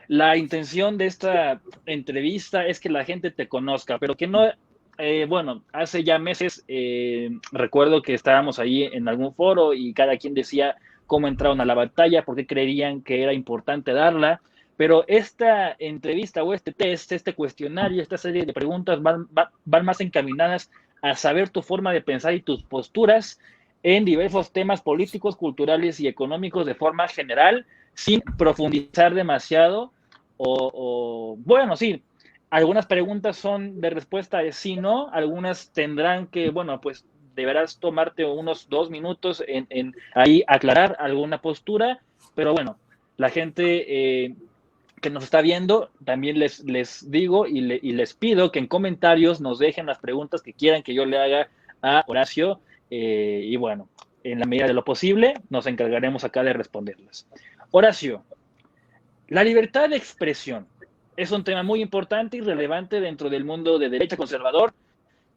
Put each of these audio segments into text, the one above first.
La intención de esta entrevista es que la gente te conozca, pero que no, bueno, hace ya meses recuerdo que estábamos ahí en algún foro y cada quien decía cómo entraron a la batalla, por qué creerían que era importante darla, pero esta entrevista o este test, este cuestionario, esta serie de preguntas van más encaminadas a saber tu forma de pensar y tus posturas en diversos temas políticos, culturales y económicos de forma general, sin profundizar demasiado bueno, sí, algunas preguntas son de respuesta de sí, no, algunas tendrán que, bueno, pues deberás tomarte unos 2 minutos en ahí aclarar alguna postura, pero bueno, la gente que nos está viendo, también les digo y les pido que en comentarios nos dejen las preguntas que quieran que yo le haga a Horacio, y bueno, en la medida de lo posible nos encargaremos acá de responderlas. Horacio, la libertad de expresión es un tema muy importante y relevante dentro del mundo de derecha conservador.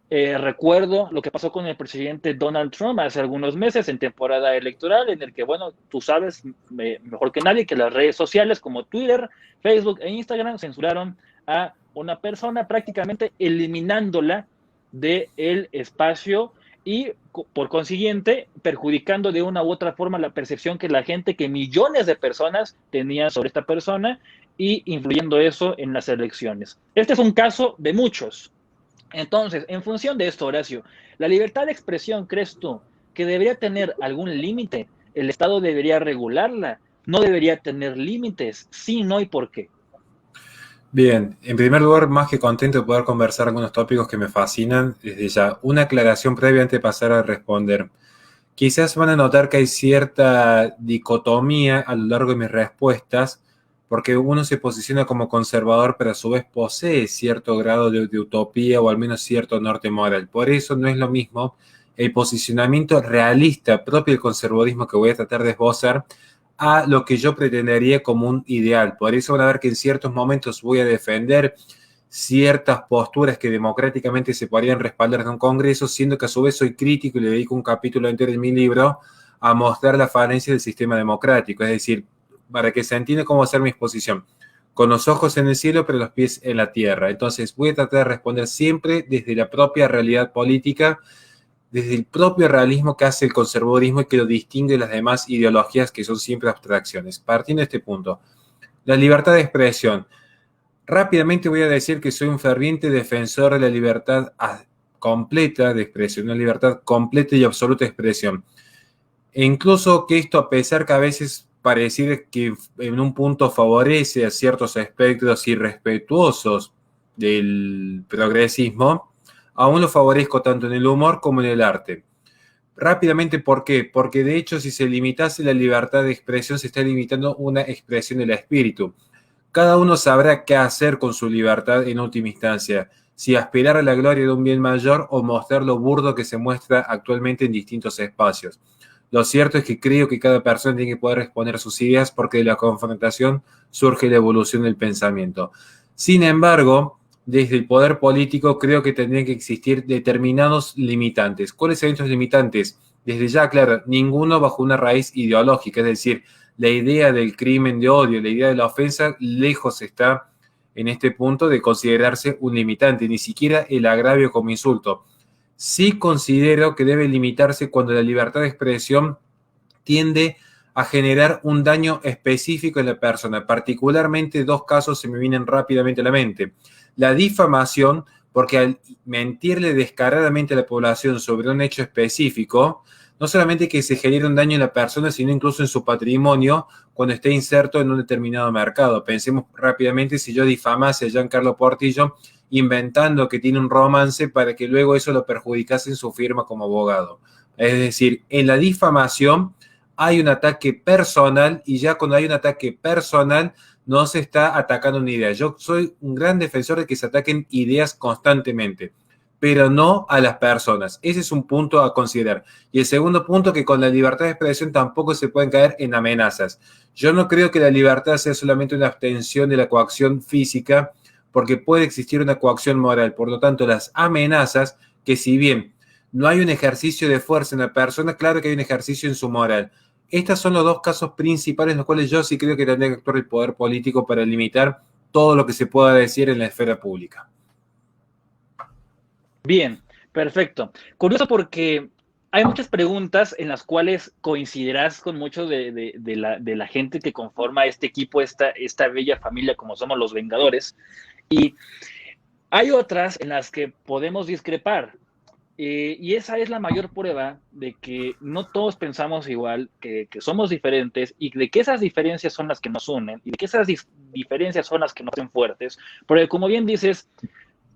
Recuerdo lo que pasó con el presidente Donald Trump hace algunos meses en temporada electoral, en el que, bueno, tú sabes mejor que nadie que las redes sociales como Twitter, Facebook e Instagram censuraron a una persona prácticamente eliminándola del espacio y por consiguiente perjudicando de una u otra forma la percepción que la gente, que millones de personas tenían sobre esta persona y influyendo eso en las elecciones. Este es un caso de muchos. Entonces, en función de esto, Horacio, ¿la libertad de expresión crees tú que debería tener algún límite? ¿El Estado debería regularla? ¿No debería tener límites? Sí, no y por qué. Bien, en primer lugar, más que contento de poder conversar algunos tópicos que me fascinan, desde ya, una aclaración previa antes de pasar a responder. Quizás van a notar que hay cierta dicotomía a lo largo de mis respuestas, porque uno se posiciona como conservador, pero a su vez posee cierto grado de utopía o al menos cierto norte moral. Por eso no es lo mismo el posicionamiento realista propio del conservadurismo que voy a tratar de esbozar a lo que yo pretendería como un ideal. Por eso van a ver que en ciertos momentos voy a defender ciertas posturas que democráticamente se podrían respaldar en un Congreso, siendo que a su vez soy crítico y le dedico un capítulo entero en mi libro a mostrar la falencia del sistema democrático, es decir, para que se entienda cómo hacer mi exposición, con los ojos en el cielo pero los pies en la tierra. Entonces voy a tratar de responder siempre desde la propia realidad política, desde el propio realismo que hace el conservadurismo y que lo distingue de las demás ideologías que son siempre abstracciones. Partiendo de este punto, la libertad de expresión. Rápidamente voy a decir que soy un ferviente defensor de la libertad completa de expresión, una libertad completa y absoluta de expresión. E incluso que esto, a pesar que a veces pareciera que en un punto favorece a ciertos aspectos irrespetuosos del progresismo, aún lo favorezco tanto en el humor como en el arte. Rápidamente, ¿por qué? Porque de hecho, si se limitase la libertad de expresión, se está limitando una expresión del espíritu. Cada uno sabrá qué hacer con su libertad en última instancia, si aspirar a la gloria de un bien mayor o mostrar lo burdo que se muestra actualmente en distintos espacios. Lo cierto es que creo que cada persona tiene que poder exponer sus ideas porque de la confrontación surge la evolución del pensamiento. Sin embargo, desde el poder político creo que tendrían que existir determinados limitantes. ¿Cuáles son estos limitantes? Desde ya, claro, ninguno bajo una raíz ideológica, es decir, la idea del crimen de odio, la idea de la ofensa, lejos está en este punto de considerarse un limitante, ni siquiera el agravio como insulto. Sí considero que debe limitarse cuando la libertad de expresión tiende a generar un daño específico en la persona. Particularmente dos casos se me vienen rápidamente a la mente. La difamación, porque al mentirle descaradamente a la población sobre un hecho específico, no solamente que se genere un daño en la persona, sino incluso en su patrimonio cuando esté inserto en un determinado mercado. Pensemos rápidamente si yo difamase a Giancarlo Portillo inventando que tiene un romance para que luego eso lo perjudicase en su firma como abogado. Es decir, en la difamación hay un ataque personal y ya cuando hay un ataque personal no se está atacando una idea. Yo soy un gran defensor de que se ataquen ideas constantemente, pero no a las personas. Ese es un punto a considerar. Y el segundo punto, que con la libertad de expresión tampoco se pueden caer en amenazas. Yo no creo que la libertad sea solamente una abstención de la coacción física, porque puede existir una coacción moral. Por lo tanto, las amenazas, que si bien no hay un ejercicio de fuerza en la persona, claro que hay un ejercicio en su moral. Estos son los dos casos principales en los cuales yo sí creo que tendría que actuar el poder político para limitar todo lo que se pueda decir en la esfera pública. Bien, perfecto. Curioso porque hay muchas preguntas en las cuales coincidirás con muchos de la gente que conforma este equipo, esta bella familia como somos los Vengadores. Y hay otras en las que podemos discrepar. Y esa es la mayor prueba de que no todos pensamos igual, que somos diferentes y de que esas diferencias son las que nos unen y de que esas diferencias son las que nos hacen fuertes. Porque como bien dices,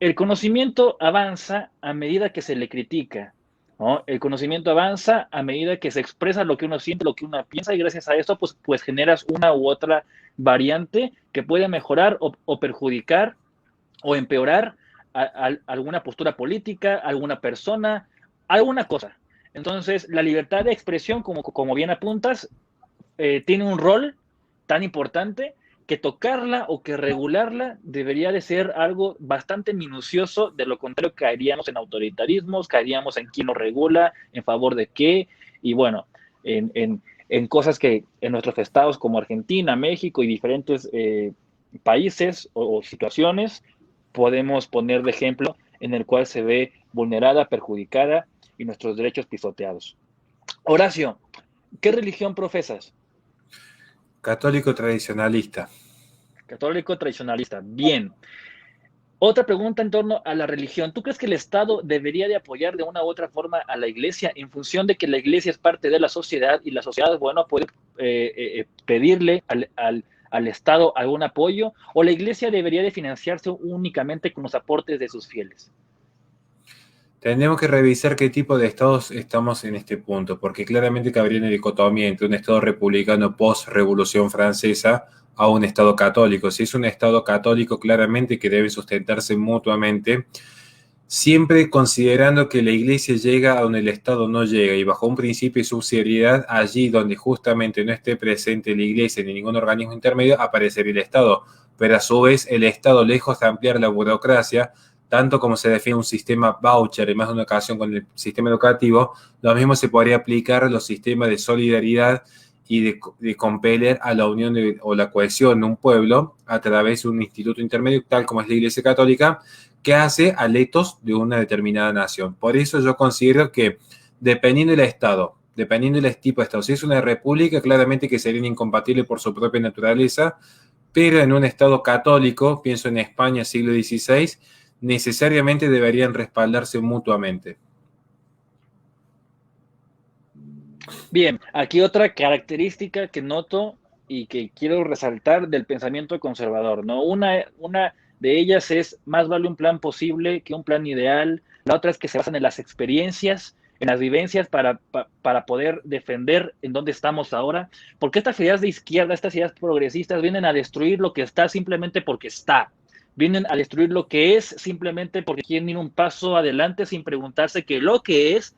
el conocimiento avanza a medida que se le critica, ¿no? El conocimiento avanza a medida que se expresa lo que uno siente, lo que uno piensa, y gracias a esto, pues generas una u otra variante que puede mejorar o perjudicar o empeorar alguna postura política, alguna persona, alguna cosa. Entonces, la libertad de expresión, como bien apuntas, tiene un rol tan importante que tocarla o que regularla debería de ser algo bastante minucioso, de lo contrario caeríamos en autoritarismos, caeríamos en quién lo regula, en favor de qué, y bueno, en cosas que en nuestros estados como Argentina, México y diferentes países o situaciones podemos poner de ejemplo en el cual se ve vulnerada, perjudicada y nuestros derechos pisoteados. Horacio, ¿qué religión profesas? Católico tradicionalista. Católico tradicionalista. Bien. Otra pregunta en torno a la religión. ¿Tú crees que el Estado debería de apoyar de una u otra forma a la Iglesia en función de que la Iglesia es parte de la sociedad y la sociedad, bueno, puede pedirle al Estado algún apoyo, o la Iglesia debería de financiarse únicamente con los aportes de sus fieles? Tenemos que revisar qué tipo de estados estamos en este punto, porque claramente cabría una dicotomía entre un estado republicano post-revolución francesa a un estado católico. Si es un estado católico, claramente que debe sustentarse mutuamente, siempre considerando que la iglesia llega a donde el estado no llega, y bajo un principio de subsidiariedad, allí donde justamente no esté presente la iglesia ni ningún organismo intermedio, aparecería el estado. Pero a su vez, el estado, lejos de ampliar la burocracia, tanto como se define un sistema voucher en más de una ocasión con el sistema educativo, lo mismo se podría aplicar a los sistemas de solidaridad y de compeler a la unión o la cohesión de un pueblo a través de un instituto intermedio, tal como es la Iglesia Católica, que hace a letos de una determinada nación. Por eso yo considero que dependiendo del Estado, dependiendo del tipo de Estado, si es una república, claramente que serían incompatibles por su propia naturaleza, pero en un Estado católico, pienso en España, siglo XVI, necesariamente deberían respaldarse mutuamente. Bien, aquí otra característica que noto y que quiero resaltar del pensamiento conservador, ¿no? Una de ellas es más vale un plan posible que un plan ideal. La otra es que se basan en las experiencias, en las vivencias para poder defender en dónde estamos ahora. Porque estas ideas de izquierda, estas ideas progresistas vienen a destruir lo que está simplemente porque está. Vienen a destruir lo que es simplemente porque quieren ir un paso adelante sin preguntarse que lo que es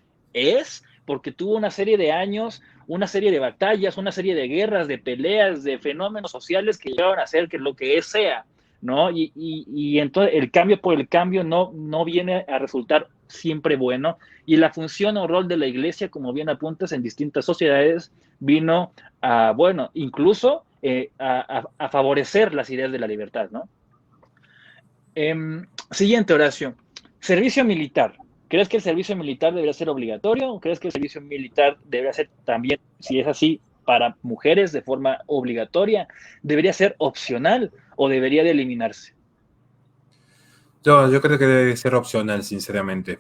porque tuvo una serie de años, una serie de batallas, una serie de guerras, de peleas, de fenómenos sociales que llegaron a hacer que lo que es sea, ¿no? Y entonces el cambio por el cambio no viene a resultar siempre bueno, y la función o rol de la iglesia, como bien apuntas, en distintas sociedades, vino a, bueno, incluso a favorecer las ideas de la libertad, ¿no? Siguiente, Horacio. Servicio militar. ¿Crees que el servicio militar debería ser obligatorio o crees que el servicio militar debería ser también, si es así, para mujeres de forma obligatoria? ¿Debería ser opcional o debería de eliminarse? Yo creo que debe ser opcional, sinceramente.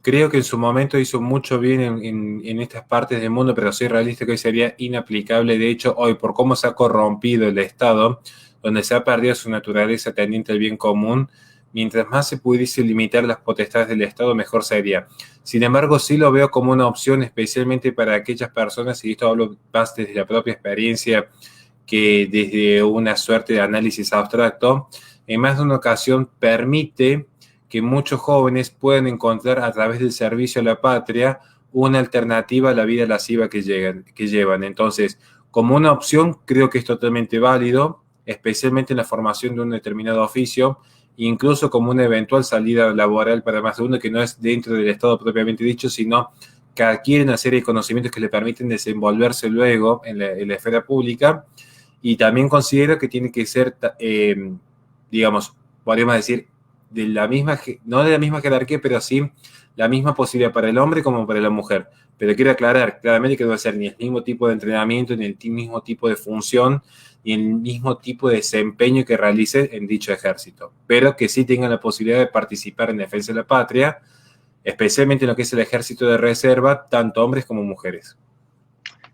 Creo que en su momento hizo mucho bien en estas partes del mundo, pero soy realista que hoy sería inaplicable. De hecho, hoy, por cómo se ha corrompido el Estado, donde se ha perdido su naturaleza tendiente al bien común, mientras más se pudiese limitar las potestades del Estado, mejor sería. Sin embargo, sí lo veo como una opción, especialmente para aquellas personas, y esto hablo más desde la propia experiencia que desde una suerte de análisis abstracto, en más de una ocasión permite que muchos jóvenes puedan encontrar a través del servicio a la patria una alternativa a la vida lasciva que llevan. Entonces, como una opción, creo que es totalmente válido, especialmente en la formación de un determinado oficio, incluso como una eventual salida laboral para más de uno que no es dentro del Estado propiamente dicho, sino que adquiere una serie de conocimientos que le permiten desenvolverse luego en la esfera pública, y también considero que tiene que ser, digamos, podríamos decir, no de la misma jerarquía, pero sí la misma posibilidad para el hombre como para la mujer. Pero quiero aclarar claramente que no va a ser ni el mismo tipo de entrenamiento, ni el mismo tipo de función, ni el mismo tipo de desempeño que realice en dicho ejército, pero que sí tengan la posibilidad de participar en defensa de la patria, especialmente en lo que es el ejército de reserva, tanto hombres como mujeres.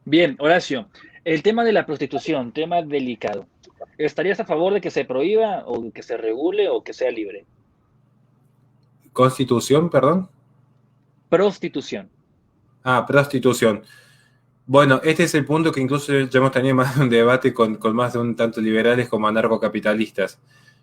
Bien, Horacio, el tema de la prostitución, tema delicado. ¿Estarías a favor de que se prohíba o que se regule o que sea libre? Constitución, perdón. Prostitución. Prostitución. Bueno, este es el punto que incluso ya hemos tenido más de un debate con más de un tanto liberales como anarcocapitalistas.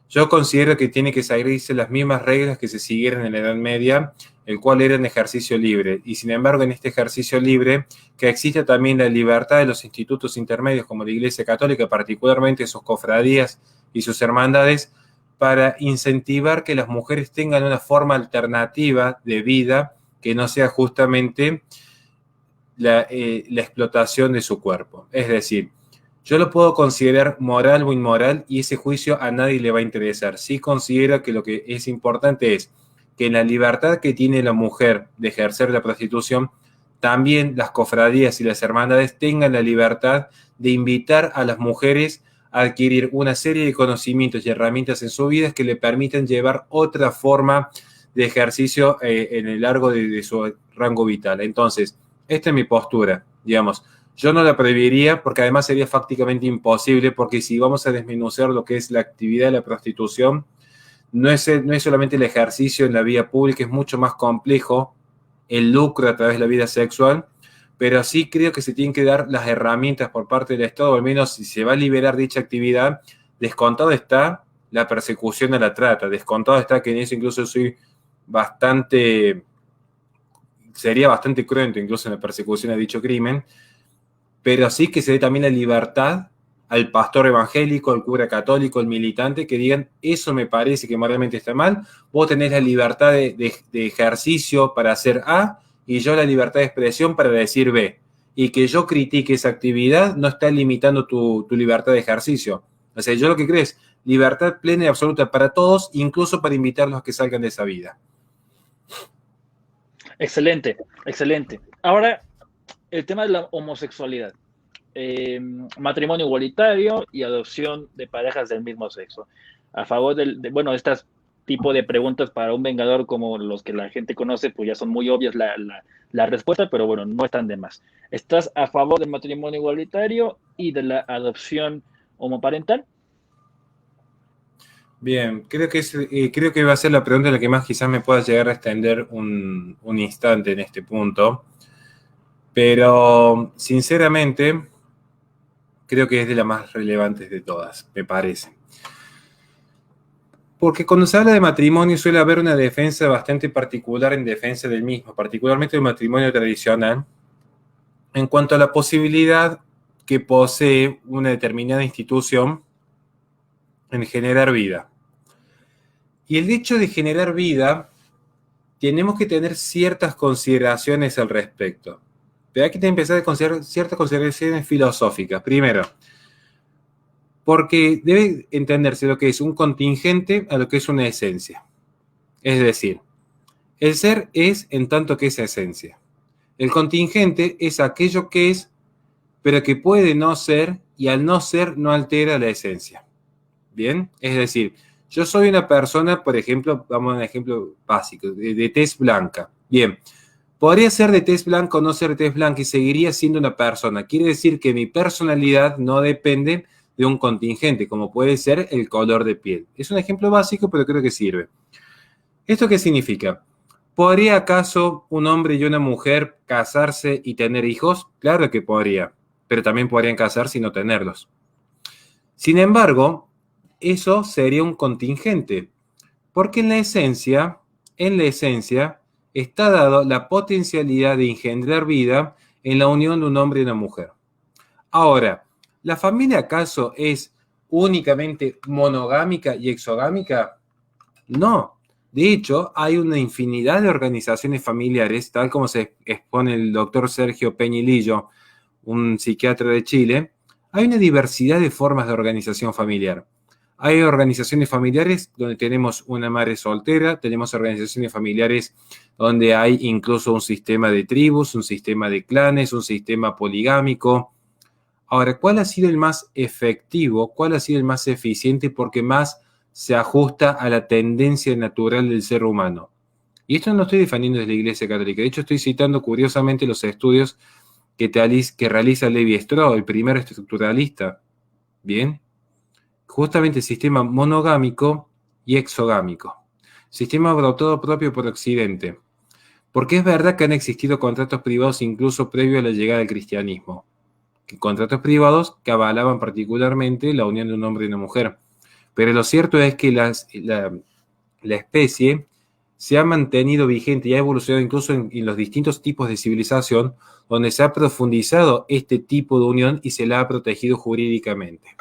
Yo considero que tiene que seguirse las mismas reglas que se siguieron en la Edad Media, el cual era un ejercicio libre. Y sin embargo, en este ejercicio libre, que existe también la libertad de los institutos intermedios como la Iglesia Católica, particularmente sus cofradías y sus hermandades, para incentivar que las mujeres tengan una forma alternativa de vida que no sea justamente la explotación de su cuerpo. Es decir, yo lo puedo considerar moral o inmoral y ese juicio a nadie le va a interesar. Sí considero que lo que es importante es que en la libertad que tiene la mujer de ejercer la prostitución, también las cofradías y las hermandades tengan la libertad de invitar a las mujeres a adquirir una serie de conocimientos y herramientas en su vida que le permitan llevar otra forma de ejercicio en el largo de su rango vital. Entonces, esta es mi postura, digamos. Yo no la prohibiría porque además sería fácticamente imposible, porque si vamos a desmenuzar lo que es la actividad de la prostitución, no es solamente el ejercicio en la vía pública, es mucho más complejo el lucro a través de la vida sexual, pero sí creo que se tienen que dar las herramientas por parte del Estado, o al menos si se va a liberar dicha actividad, descontado está la persecución a la trata, descontado está que en eso incluso sería bastante cruento incluso en la persecución a dicho crimen, pero sí que se dé también la libertad al pastor evangélico, al cura católico, al militante, que digan, eso me parece que moralmente está mal, vos tenés la libertad de ejercicio para hacer A, y yo la libertad de expresión para decir B, y que yo critique esa actividad no está limitando tu libertad de ejercicio. O sea, yo lo que creo es libertad plena y absoluta para todos, incluso para invitarlos a que salgan de esa vida. Excelente, excelente. Ahora, el tema de la homosexualidad. Matrimonio igualitario y adopción de parejas del mismo sexo. A favor bueno, estas tipo de preguntas para un vengador como los que la gente conoce, pues ya son muy obvias la respuesta, pero bueno, no están de más. ¿Estás a favor del matrimonio igualitario y de la adopción homoparental? Bien, creo que va a ser la pregunta en la que más quizás me pueda llegar a extender un instante en este punto, pero sinceramente creo que es de las más relevantes de todas, me parece. Porque cuando se habla de matrimonio suele haber una defensa bastante particular en defensa del mismo, particularmente el matrimonio tradicional, en cuanto a la posibilidad que posee una determinada institución en generar vida. Y el hecho de generar vida, tenemos que tener ciertas consideraciones al respecto. Pero hay que empezar a considerar ciertas consideraciones filosóficas. Primero, porque debe entenderse lo que es un contingente a lo que es una esencia. Es decir, el ser es en tanto que es esencia. El contingente es aquello que es, pero que puede no ser, y al no ser no altera la esencia. ¿Bien? Es decir, yo soy una persona, por ejemplo, vamos a un ejemplo básico, de tez blanca. Bien, podría ser de tez blanca o no ser de tez blanca y seguiría siendo una persona. Quiere decir que mi personalidad no depende de un contingente, como puede ser el color de piel. Es un ejemplo básico, pero creo que sirve. ¿Esto qué significa? ¿Podría acaso un hombre y una mujer casarse y tener hijos? Claro que podría, pero también podrían casarse y no tenerlos. Sin embargo, eso sería un contingente, porque en la esencia está dado la potencialidad de engendrar vida en la unión de un hombre y una mujer. Ahora, ¿la familia acaso es únicamente monogámica y exogámica? No, De hecho, hay una infinidad de organizaciones familiares, tal como se expone el doctor Sergio Peñilillo, un psiquiatra de Chile. Hay una diversidad de formas de organización familiar. Hay organizaciones familiares donde tenemos una madre soltera, tenemos organizaciones familiares donde hay incluso un sistema de tribus, un sistema de clanes, un sistema poligámico. Ahora, ¿cuál ha sido el más efectivo? ¿Cuál ha sido el más eficiente? Porque más se ajusta a la tendencia natural del ser humano. Y esto no lo estoy defendiendo desde la Iglesia Católica. De hecho, estoy citando curiosamente los estudios que realiza Levi-Strauss, el primer estructuralista. Bien. Justamente el sistema monogámico y exogámico. Sistema adoptado propio por Occidente. Porque es verdad que han existido contratos privados incluso previo a la llegada del cristianismo. Contratos privados que avalaban particularmente la unión de un hombre y una mujer. Pero lo cierto es que la especie se ha mantenido vigente y ha evolucionado incluso en los distintos tipos de civilización donde se ha profundizado este tipo de unión y se la ha protegido jurídicamente.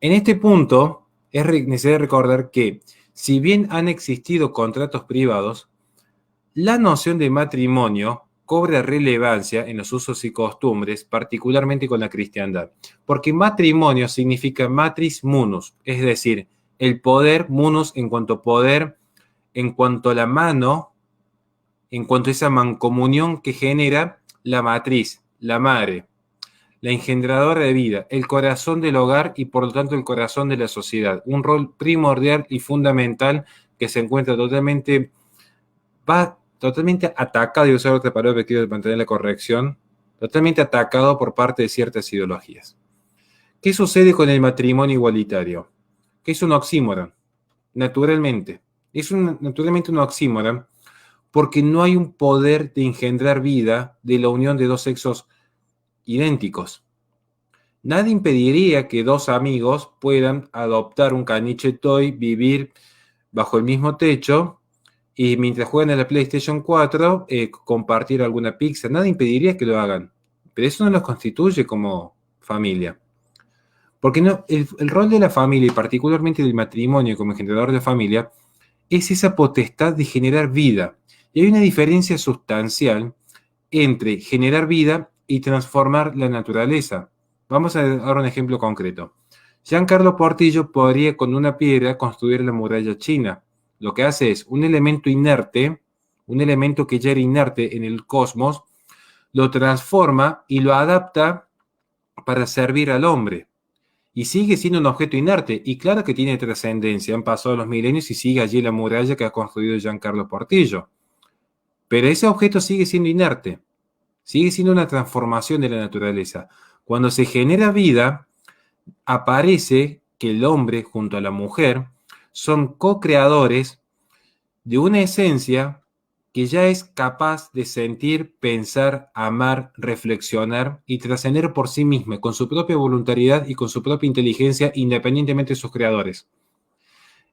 En este punto es necesario recordar que si bien han existido contratos privados, la noción de matrimonio cobra relevancia en los usos y costumbres, particularmente con la cristiandad, porque matrimonio significa matris munus, es decir, el poder, munus en cuanto a poder, en cuanto a la mano, en cuanto a esa mancomunión que genera la matriz, la madre, la engendradora de vida, el corazón del hogar y por lo tanto el corazón de la sociedad, un rol primordial y fundamental que se encuentra totalmente atacado, y usar otra palabra que quiero mantener la corrección, totalmente atacado por parte de ciertas ideologías. ¿Qué sucede con el matrimonio igualitario? Que es un oxímoron, naturalmente. Es naturalmente un oxímoron porque no hay un poder de engendrar vida de la unión de dos sexos idénticos. Nadie impediría que dos amigos puedan adoptar un caniche toy, vivir bajo el mismo techo y mientras juegan a la PlayStation 4, compartir alguna pizza. Nadie impediría que lo hagan. Pero eso no los constituye como familia. Porque no, el rol de la familia, y particularmente del matrimonio como engendrador de familia, es esa potestad de generar vida. Y hay una diferencia sustancial entre generar vida y transformar la naturaleza. Vamos a dar un ejemplo concreto. Giancarlo Portillo podría con una piedra construir la muralla china. Lo que hace es un elemento inerte, un elemento que ya era inerte en el cosmos, lo transforma y lo adapta para servir al hombre. Y sigue siendo un objeto inerte. Y claro que tiene trascendencia. Han pasado los milenios y sigue allí la muralla que ha construido Giancarlo Portillo. Pero ese objeto sigue siendo inerte. Sigue siendo una transformación de la naturaleza. Cuando se genera vida, aparece que el hombre junto a la mujer son co-creadores de una esencia que ya es capaz de sentir, pensar, amar, reflexionar y trascender por sí misma, con su propia voluntariedad y con su propia inteligencia, independientemente de sus creadores.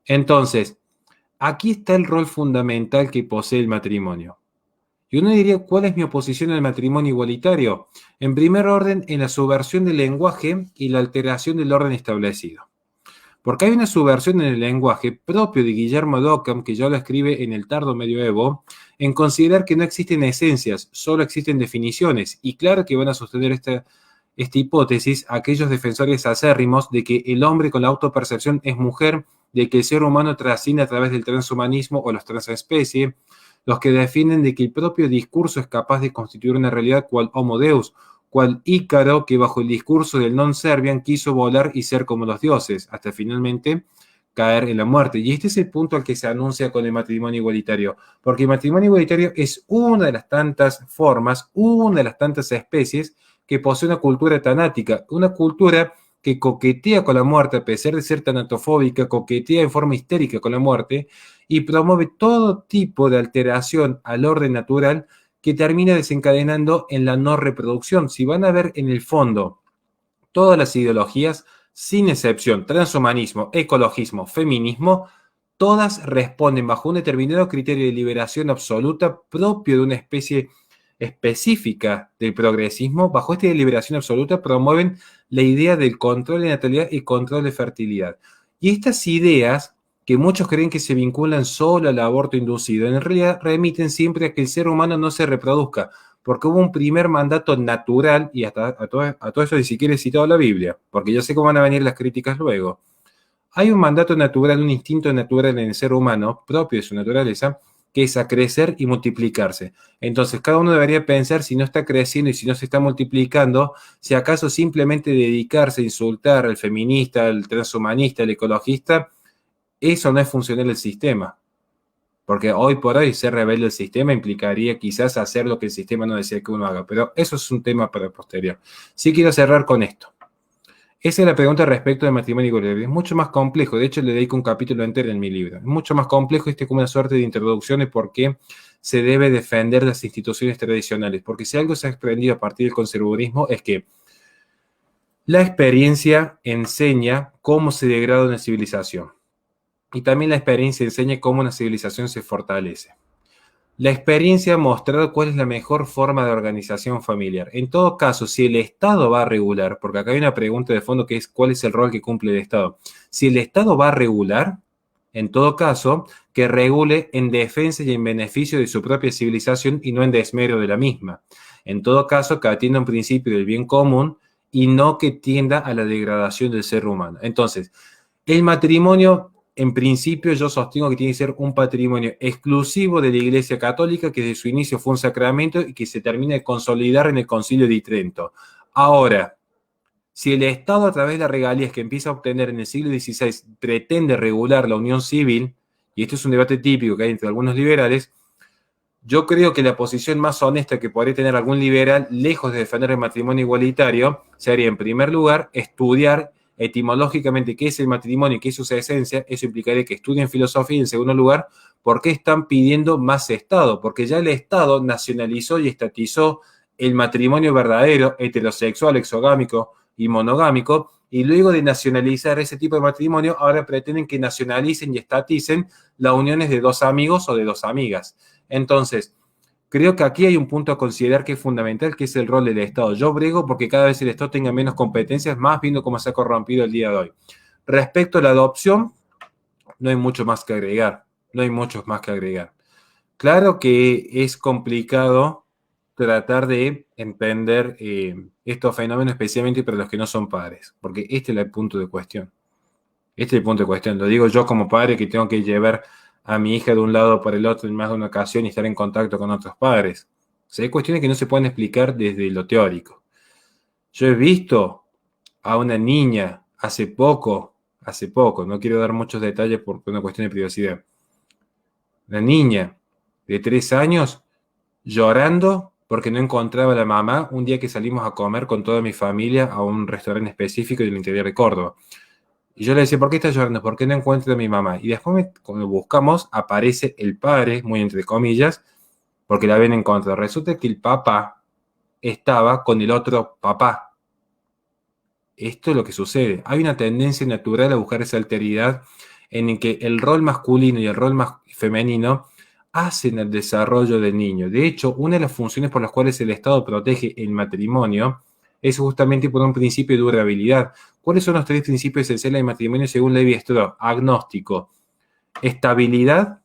Entonces, aquí está el rol fundamental que posee el matrimonio. Y uno diría, ¿cuál es mi oposición al matrimonio igualitario? En primer orden, en la subversión del lenguaje y la alteración del orden establecido. Porque hay una subversión en el lenguaje propio de Guillermo de Ockham, que ya lo escribe en el tardo medioevo, en considerar que no existen esencias, solo existen definiciones. Y claro que van a sostener esta hipótesis aquellos defensores acérrimos de que el hombre con la autopercepción es mujer, de que el ser humano trasciende a través del transhumanismo o los transespecie, los que defienden de que el propio discurso es capaz de constituir una realidad cual Homo Deus, cual Ícaro que bajo el discurso del non serviam quiso volar y ser como los dioses, hasta finalmente caer en la muerte. Y este es el punto al que se anuncia con el matrimonio igualitario, porque el matrimonio igualitario es una de las tantas formas, una de las tantas especies que posee una cultura tanática, una cultura que coquetea con la muerte, a pesar de ser tanatofóbica, coquetea en forma histérica con la muerte y promueve todo tipo de alteración al orden natural que termina desencadenando en la no reproducción. Si van a ver en el fondo todas las ideologías, sin excepción, transhumanismo, ecologismo, feminismo, todas responden bajo un determinado criterio de liberación absoluta propio de una especie específica del progresismo. Bajo esta liberación absoluta promueven la idea del control de natalidad y control de fertilidad. Y estas ideas que muchos creen que se vinculan solo al aborto inducido, en realidad remiten siempre a que el ser humano no se reproduzca, porque hubo un primer mandato natural, y hasta a todo esto ni siquiera he citado la Biblia, porque yo sé cómo van a venir las críticas luego. Hay un mandato natural, un instinto natural en el ser humano, propio de su naturaleza, que es a crecer y multiplicarse. Entonces, cada uno debería pensar si no está creciendo y si no se está multiplicando, si acaso simplemente dedicarse a insultar al feminista, al transhumanista, al ecologista, eso no es funcional el sistema. Porque hoy por hoy ser rebelde al sistema implicaría quizás hacer lo que el sistema no desea que uno haga. Pero eso es un tema para posterior. Sí quiero cerrar con esto. Esa es la pregunta respecto del matrimonio igualitario. Es mucho más complejo. De hecho, le dedico un capítulo entero en mi libro. Es mucho más complejo. Este es como una suerte de introducción de por qué se debe defender las instituciones tradicionales. Porque si algo se ha aprendido a partir del conservadurismo es que la experiencia enseña cómo se degrada una civilización. Y también la experiencia enseña cómo una civilización se fortalece. La experiencia ha mostrado cuál es la mejor forma de organización familiar. En todo caso, si el Estado va a regular, porque acá hay una pregunta de fondo que es cuál es el rol que cumple el Estado. Si el Estado va a regular, en todo caso, que regule en defensa y en beneficio de su propia civilización y no en desmedro de la misma. En todo caso, que atienda un principio del bien común y no que tienda a la degradación del ser humano. Entonces, el matrimonio, en principio, yo sostengo que tiene que ser un patrimonio exclusivo de la Iglesia Católica, que desde su inicio fue un sacramento y que se termina de consolidar en el Concilio de Trento. Ahora, si el Estado, a través de las regalías que empieza a obtener en el siglo XVI, pretende regular la unión civil, y esto es un debate típico que hay entre algunos liberales, yo creo que la posición más honesta que podría tener algún liberal, lejos de defender el matrimonio igualitario, sería, en primer lugar, estudiar etimológicamente qué es el matrimonio y qué es su esencia. Eso implicaría que estudien filosofía y, en segundo lugar, por qué están pidiendo más Estado, porque ya el Estado nacionalizó y estatizó el matrimonio verdadero, heterosexual, exogámico y monogámico, y luego de nacionalizar ese tipo de matrimonio, ahora pretenden que nacionalicen y estaticen las uniones de dos amigos o de dos amigas. Entonces, creo que aquí hay un punto a considerar que es fundamental, que es el rol del Estado. Yo brego porque cada vez el Estado tenga menos competencias, más viendo cómo se ha corrompido el día de hoy. Respecto a la adopción, no hay mucho más que agregar. No hay mucho más que agregar. Claro que es complicado tratar de entender estos fenómenos, especialmente para los que no son padres, porque este es el punto de cuestión. Este es el punto de cuestión. Lo digo yo como padre que tengo que llevar a mi hija de un lado para el otro en más de una ocasión y estar en contacto con otros padres. O sea, hay cuestiones que no se pueden explicar desde lo teórico. Yo he visto a una niña hace poco, no quiero dar muchos detalles por una cuestión de privacidad, una niña de 3 años llorando porque no encontraba a la mamá un día que salimos a comer con toda mi familia a un restaurante específico del interior de Córdoba. Y yo le decía, ¿por qué estás llorando? ¿Por qué no encuentro a mi mamá? Y después, cuando buscamos, aparece el padre, muy entre comillas, porque la habían encontrado. Resulta que el papá estaba con el otro papá. Esto es lo que sucede. Hay una tendencia natural a buscar esa alteridad en el que el rol masculino y el rol femenino hacen el desarrollo del niño. De hecho, una de las funciones por las cuales el Estado protege el matrimonio es justamente por un principio de durabilidad. ¿Cuáles son los 3 principios esenciales del matrimonio según Levi-Strauss? Agnóstico, estabilidad,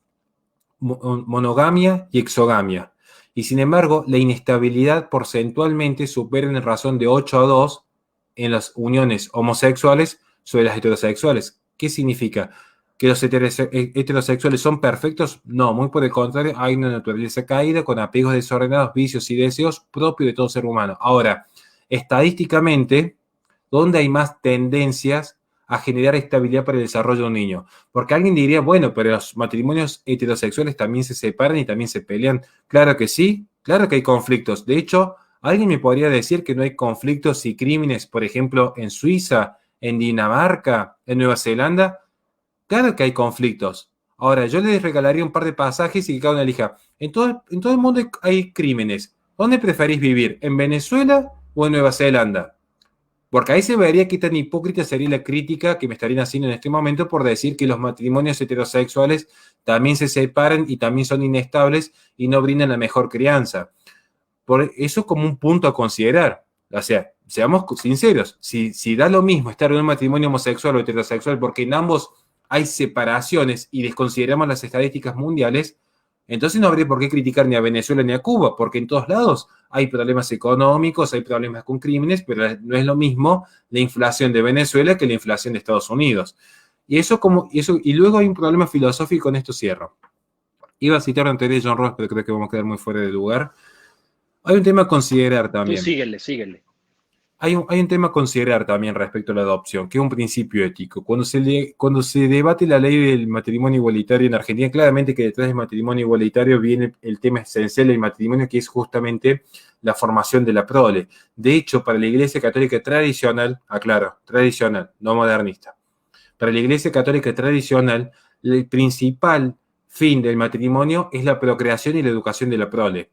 monogamia y exogamia. Y sin embargo, la inestabilidad porcentualmente supera en razón de 8-2 en las uniones homosexuales sobre las heterosexuales. ¿Qué significa? ¿Que los heterosexuales son perfectos? No, muy por el contrario, hay una naturaleza caída con apegos desordenados, vicios y deseos propios de todo ser humano. Ahora, estadísticamente, ¿dónde hay más tendencias a generar estabilidad para el desarrollo de un niño? Porque alguien diría, bueno, pero los matrimonios heterosexuales también se separan y también se pelean. Claro que sí, claro que hay conflictos. De hecho, alguien me podría decir que no hay conflictos y crímenes, por ejemplo, en Suiza, en Dinamarca, en Nueva Zelanda. Claro que hay conflictos. Ahora, yo les regalaría un par de pasajes y que cada uno elija. En todo el mundo hay crímenes. ¿Dónde preferís vivir? ¿En Venezuela o en Nueva Zelanda? Porque ahí se vería qué tan hipócrita sería la crítica que me estarían haciendo en este momento por decir que los matrimonios heterosexuales también se separan y también son inestables y no brindan la mejor crianza. Por eso como un punto a considerar. O sea, seamos sinceros, si da lo mismo estar en un matrimonio homosexual o heterosexual, porque en ambos hay separaciones y desconsideramos las estadísticas mundiales, entonces no habría por qué criticar ni a Venezuela ni a Cuba, porque en todos lados hay problemas económicos, hay problemas con crímenes, pero no es lo mismo la inflación de Venezuela que la inflación de Estados Unidos. Y luego hay un problema filosófico, con esto cierro. Iba a citar anterior de John Ross, pero creo que vamos a quedar muy fuera de lugar. Hay un tema a considerar Tú también. síguele, síguele. Hay un tema a considerar también respecto a la adopción, que es un principio ético. Cuando se debate la ley del matrimonio igualitario en Argentina, claramente que detrás del matrimonio igualitario viene el tema esencial del matrimonio, que es justamente la formación de la prole. De hecho, para la Iglesia Católica tradicional, aclaro, tradicional, no modernista, para la Iglesia Católica tradicional, el principal fin del matrimonio es la procreación y la educación de la prole,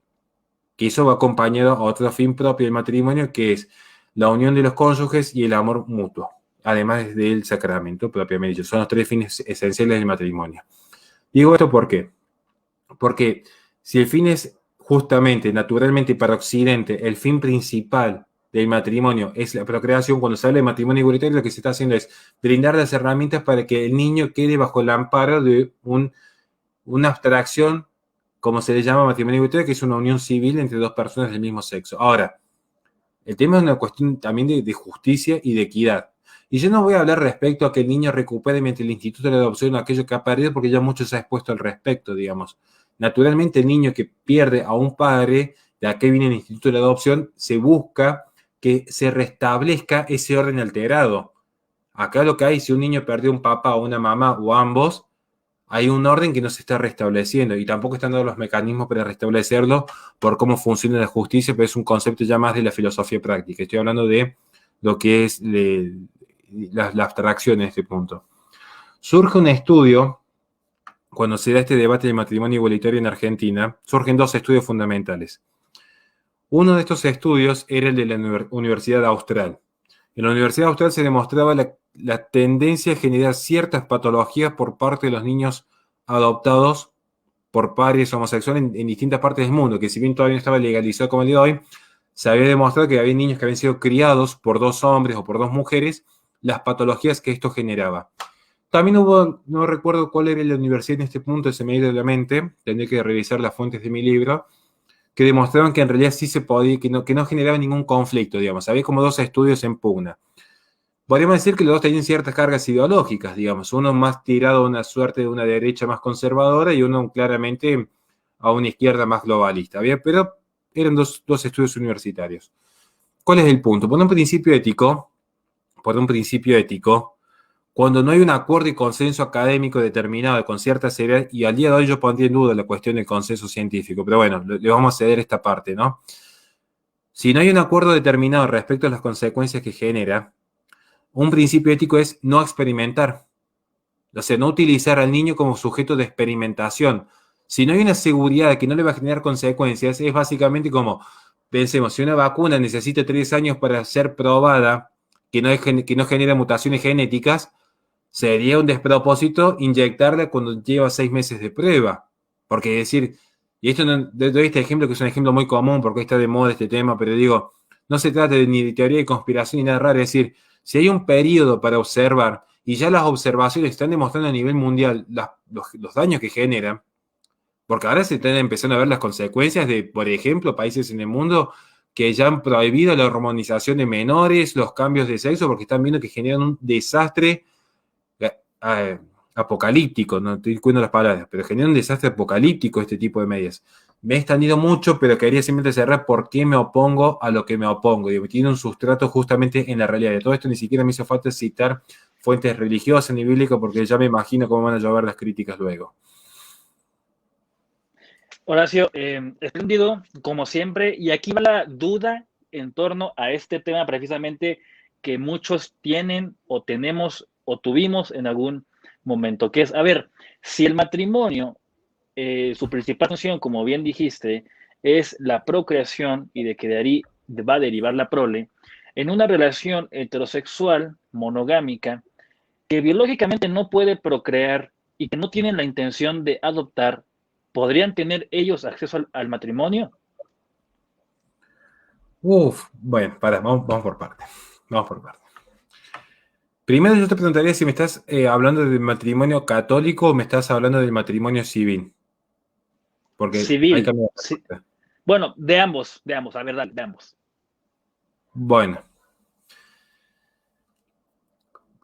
que eso va acompañado a otro fin propio del matrimonio, que es la unión de los cónyuges y el amor mutuo, además del sacramento propiamente dicho. Son los tres fines esenciales del matrimonio. Digo esto ¿por qué? Porque si el fin es justamente, naturalmente para Occidente, el fin principal del matrimonio es la procreación, cuando se habla de matrimonio igualitario, lo que se está haciendo es brindar las herramientas para que el niño quede bajo el amparo de una abstracción, como se le llama matrimonio igualitario, que es una unión civil entre dos personas del mismo sexo. Ahora, el tema es una cuestión también de justicia y de equidad. Y yo no voy a hablar respecto a que el niño recupere mediante el Instituto de la Adopción aquello que ha perdido, porque ya mucho se ha expuesto al respecto, digamos. Naturalmente, el niño que pierde a un padre, de aquí viene el Instituto de la Adopción, se busca que se restablezca ese orden alterado. Acá lo que hay, si un niño perdió un papá o una mamá o ambos, hay un orden que no se está restableciendo y tampoco están dados los mecanismos para restablecerlo por cómo funciona la justicia, pero es un concepto ya más de la filosofía práctica. Estoy hablando de lo que es la abstracción en este punto. Surge un estudio, cuando se da este debate del matrimonio igualitario en Argentina, surgen dos estudios fundamentales. Uno de estos estudios era el de la Universidad Austral. En la Universidad Austral se demostraba la tendencia a generar ciertas patologías por parte de los niños adoptados por padres homosexuales en distintas partes del mundo, que si bien todavía no estaba legalizado como el día de hoy, se había demostrado que había niños que habían sido criados por dos hombres o por dos mujeres, las patologías que esto generaba. También hubo, no recuerdo cuál era la universidad en este punto, se me ha ido de la mente, tendré que revisar las fuentes de mi libro, que demostraban que en realidad sí se podía, que no generaba ningún conflicto, digamos. Había como dos estudios en pugna. Podríamos decir que los dos tenían ciertas cargas ideológicas, digamos. Uno más tirado a una suerte de una derecha más conservadora y uno claramente a una izquierda más globalista. ¿Bien? Pero eran dos estudios universitarios. ¿Cuál es el punto? Por un principio ético, cuando no hay un acuerdo y consenso académico determinado con cierta seriedad, y al día de hoy yo pondría en duda la cuestión del consenso científico, pero bueno, le vamos a ceder esta parte, ¿no? Si no hay un acuerdo determinado respecto a las consecuencias que genera, un principio ético es no experimentar, o sea, no utilizar al niño como sujeto de experimentación. Si no hay una seguridad de que no le va a generar consecuencias, es básicamente como, pensemos, si una vacuna necesita 3 años para ser probada, que no genera mutaciones genéticas, sería un despropósito inyectarla cuando lleva 6 meses de prueba. Porque decir, y esto no, doy este ejemplo que es un ejemplo muy común porque está de moda este tema, pero digo, no se trata ni de teoría de conspiración ni nada raro, es decir, si hay un periodo para observar y ya las observaciones están demostrando a nivel mundial los daños que generan, porque ahora se están empezando a ver las consecuencias de, por ejemplo, países en el mundo que ya han prohibido la hormonización de menores, los cambios de sexo, porque están viendo que generan un desastre apocalíptico, no estoy cuidando las palabras, pero genera un desastre apocalíptico este tipo de medidas. Me he extendido mucho, pero quería simplemente cerrar por qué me opongo a lo que me opongo. Y tiene un sustrato justamente en la realidad. De todo esto ni siquiera me hizo falta citar fuentes religiosas ni bíblicas, porque ya me imagino cómo van a llover las críticas luego. Horacio, espléndido, como siempre, y aquí va la duda en torno a este tema precisamente que muchos tienen o tenemos o tuvimos en algún momento, que es, a ver, si el matrimonio, su principal función, como bien dijiste, es la procreación y de que de ahí va a derivar la prole, en una relación heterosexual, monogámica, que biológicamente no puede procrear y que no tienen la intención de adoptar, ¿podrían tener ellos acceso al matrimonio? Bueno, vamos por partes. Vamos por partes. Primero yo te preguntaría si me estás hablando del matrimonio católico o me estás hablando del matrimonio civil, porque hay Civil. cambio de Sí. respuesta. Bueno, de ambos, a ver, dale, de ambos. Bueno,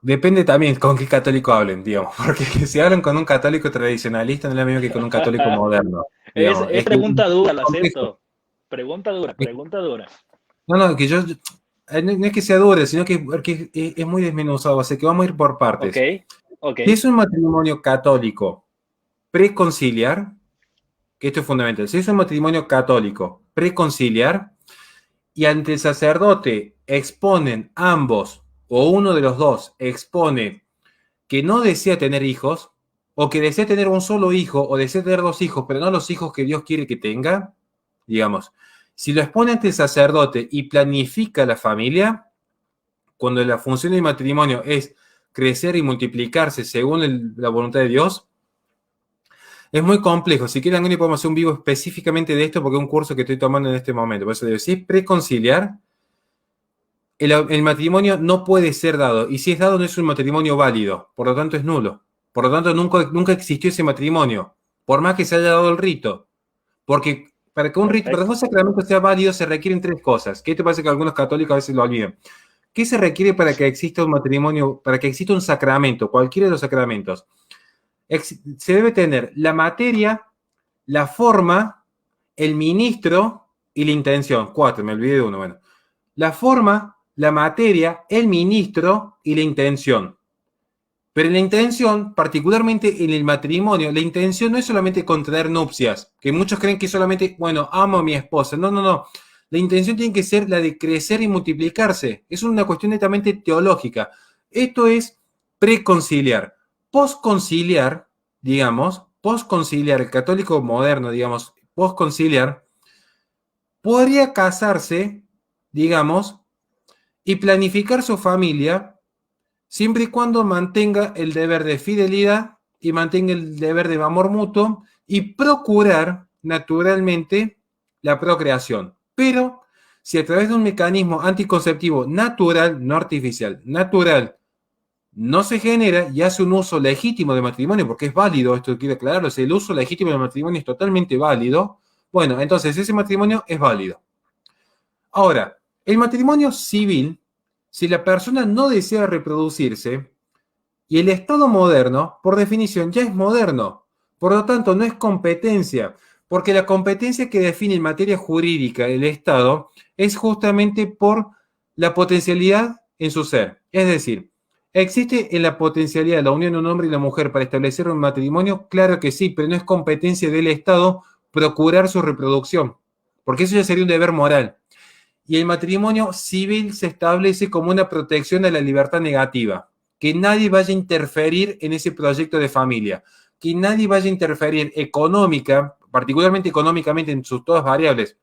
depende también con qué católico hablen, digamos, porque si hablan con un católico tradicionalista no es lo mismo que con un católico moderno, digamos. Es Es que es pregunta dura, lo complejo. acepto. Pregunta dura, pregunta dura. No, no, que yo, no es que sea duro, sino que es muy desmenuzado, o sea que vamos a ir por Ok, partes. ok. Si es un matrimonio católico preconciliar, que esto es fundamental, si es un matrimonio católico preconciliar y ante el sacerdote exponen ambos o uno de los dos expone que no desea tener hijos o que desea tener un solo hijo o desea tener dos hijos, pero no los hijos que Dios quiere que tenga, digamos, si lo expone ante el sacerdote y planifica la familia, cuando la función del matrimonio es crecer y multiplicarse según la voluntad de Dios, es muy complejo. Si quieren, alguien podemos hacer un vivo específicamente de esto porque es un curso que estoy tomando en este momento. Por eso digo, si es preconciliar, el matrimonio no puede ser dado. Y si es dado, no es un matrimonio válido. Por lo tanto, es nulo. Por lo tanto, nunca existió ese matrimonio. Por más que se haya dado el rito. Porque para que un rito, para que un Perfecto. sacramento sea válido, se requieren tres cosas. Que esto parece que algunos católicos a veces lo olvidan. ¿Qué se requiere para que exista un matrimonio, para que exista un sacramento, cualquiera de los sacramentos? Se debe tener la materia, la forma, el ministro y la intención. Cuatro, me olvidé de uno. Bueno, la forma, la materia, el ministro y la intención. Pero en la intención, particularmente en el matrimonio, la intención no es solamente contraer nupcias, que muchos creen que solamente, bueno, amo a mi esposa. No, no, no. La intención tiene que ser la de crecer y multiplicarse. Es una cuestión netamente teológica. Esto es preconciliar. Postconciliar, digamos, postconciliar, el católico moderno, digamos, postconciliar, podría casarse, digamos, y planificar su familia siempre y cuando mantenga el deber de fidelidad y mantenga el deber de amor mutuo y procurar naturalmente la procreación. Pero si a través de un mecanismo anticonceptivo natural, no artificial, natural, no se genera y hace un uso legítimo del matrimonio, porque es válido, esto quiero aclararlo, si el uso legítimo del matrimonio es totalmente válido, bueno, entonces ese matrimonio es válido. Ahora, el matrimonio civil, si la persona no desea reproducirse, y el Estado moderno, por definición, ya es moderno. Por lo tanto, no es competencia, porque la competencia que define en materia jurídica el Estado es justamente por la potencialidad en su ser. Es decir, ¿existe en la potencialidad la unión de un hombre y una mujer para establecer un matrimonio? Claro que sí, pero no es competencia del Estado procurar su reproducción, porque eso ya sería un deber moral. Y el matrimonio civil se establece como una protección a la libertad negativa, que nadie vaya a interferir en ese proyecto de familia, que nadie vaya a interferir económica, particularmente económicamente en sus todas variables,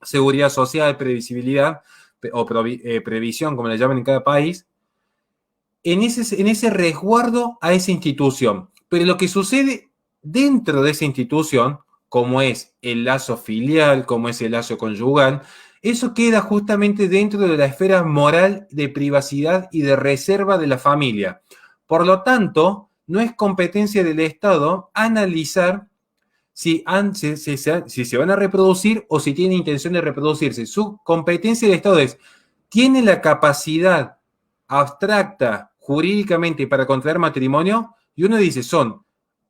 seguridad social, previsibilidad o previsión, como le llaman en cada país, en ese resguardo a esa institución. Pero lo que sucede dentro de esa institución, como es el lazo filial, como es el lazo conyugal, eso queda justamente dentro de la esfera moral de privacidad y de reserva de la familia. Por lo tanto, no es competencia del Estado analizar si se van a reproducir o si tienen intención de reproducirse. Su competencia del Estado es, ¿tiene la capacidad abstracta jurídicamente para contraer matrimonio? Y uno dice, son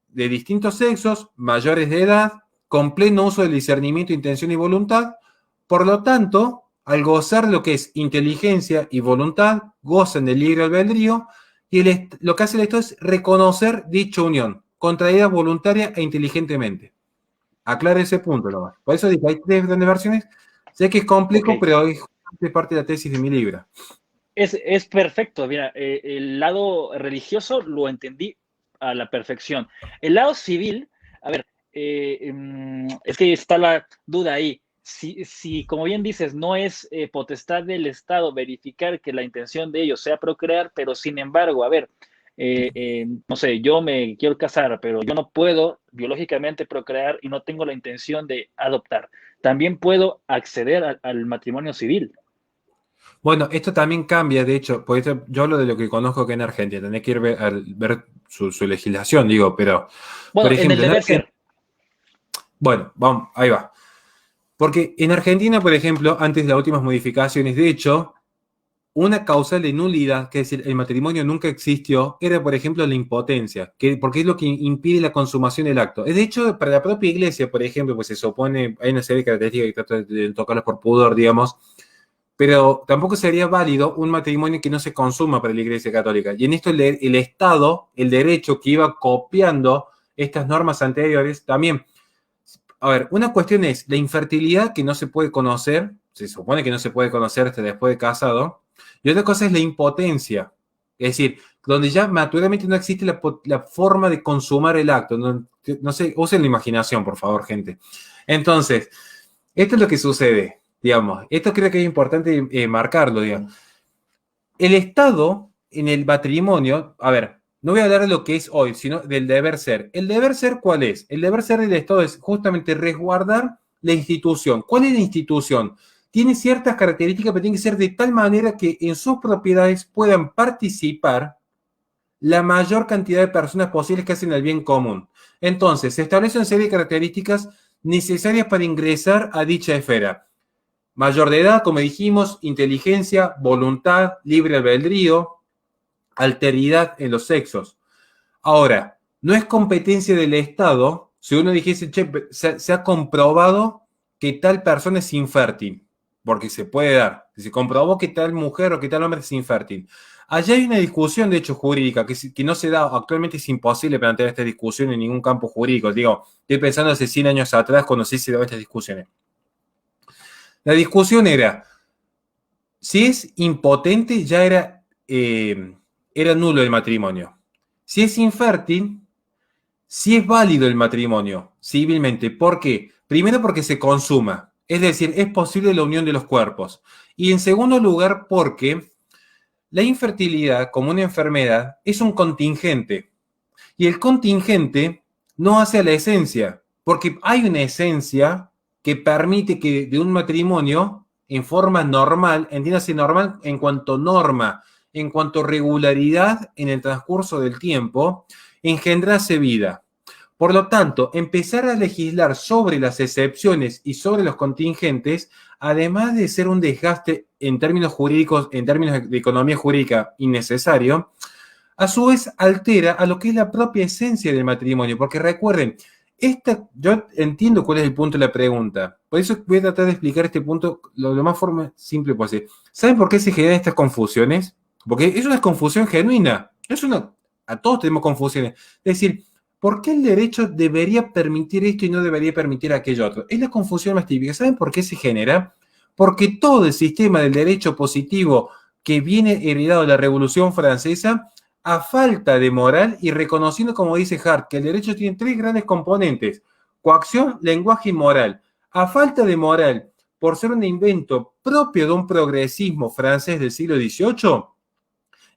de distintos sexos, mayores de edad, con pleno uso del discernimiento, intención y voluntad. Por lo tanto, al gozar de lo que es inteligencia y voluntad, gozan del libre albedrío y lo que hace el Estado es reconocer dicha unión, contraída voluntaria e inteligentemente. Aclara ese punto nomás. Por eso dije, hay tres grandes versiones. Sé que es Ok. complejo, pero es parte de la tesis de mi libro. Es perfecto. Mira, el lado religioso lo entendí a la perfección. El lado civil, a ver, es que está la duda ahí. Si, como bien dices, no es potestad del Estado verificar que la intención de ellos sea procrear, pero sin embargo, a ver, no sé, yo me quiero casar, pero yo no puedo biológicamente procrear y no tengo la intención de adoptar. También puedo acceder al matrimonio civil. Bueno, esto también cambia, de hecho, por esto yo hablo de lo que conozco que en Argentina, tenés que ir ver su legislación, digo, pero, por Bueno, en el ejemplo, en deber Argentina, ser. bueno, vamos, ahí va. Porque en Argentina, por ejemplo, antes de las últimas modificaciones, de hecho, una causal de nulidad, que es decir, el matrimonio nunca existió, era, por ejemplo, la impotencia, porque es lo que impide la consumación del acto. De hecho, para la propia iglesia, por ejemplo, pues se supone, hay una serie de características que tratan de tocarlas por pudor, digamos, pero tampoco sería válido un matrimonio que no se consuma para la Iglesia Católica. Y en esto el Estado, el derecho que iba copiando estas normas anteriores, también, a ver, una cuestión es la infertilidad que no se puede conocer, se supone que no se puede conocer hasta después de casado, y otra cosa es la impotencia, es decir, donde ya naturalmente no existe la forma de consumar el acto. No, no sé, usen la imaginación, por favor, gente. Entonces, esto es lo que sucede, digamos. Esto creo que es importante marcarlo, digamos. El Estado en el matrimonio, a ver, no voy a hablar de lo que es hoy, sino del deber ser. ¿El deber ser cuál es? El deber ser del Estado es justamente resguardar la institución. ¿Cuál es la institución? Tiene ciertas características, pero tiene que ser de tal manera que en sus propiedades puedan participar la mayor cantidad de personas posibles que hacen el bien común. Entonces, se establece una serie de características necesarias para ingresar a dicha esfera. Mayor de edad, como dijimos, inteligencia, voluntad, libre albedrío, alteridad en los sexos. Ahora, no es competencia del Estado si uno dijese, che, se ha comprobado que tal persona es infértil, porque se puede dar. Se comprobó que tal mujer o que tal hombre es infértil. Allá hay una discusión, de hecho, jurídica, que no se da, actualmente es imposible plantear esta discusión en ningún campo jurídico. Digo, estoy pensando hace 100 años atrás cuando sí se daban estas discusiones. La discusión era, si es impotente, ya era nulo el matrimonio. Si es infértil, sí es válido el matrimonio civilmente. ¿Por qué? Primero porque se consuma, es decir, es posible la unión de los cuerpos. Y en segundo lugar, porque la infertilidad como una enfermedad es un contingente. Y el contingente no hace a la esencia, porque hay una esencia que permite que de un matrimonio, en forma normal, entiéndase normal en cuanto norma, en cuanto regularidad en el transcurso del tiempo, engendrase vida. Por lo tanto, empezar a legislar sobre las excepciones y sobre los contingentes, además de ser un desgaste en términos jurídicos, en términos de economía jurídica innecesario, a su vez altera a lo que es la propia esencia del matrimonio, porque recuerden, yo entiendo cuál es el punto de la pregunta, por eso voy a tratar de explicar este punto lo más simple posible. ¿Saben por qué se generan estas confusiones? Porque es una confusión genuina, a todos tenemos confusiones, es decir, ¿por qué el derecho debería permitir esto y no debería permitir aquello otro? Es la confusión más típica. ¿Saben por qué se genera? Porque todo el sistema del derecho positivo que viene heredado de la Revolución Francesa, a falta de moral y reconociendo, como dice Hart, que el derecho tiene tres grandes componentes: coacción, lenguaje y moral. A falta de moral, por ser un invento propio de un progresismo francés del siglo XVIII,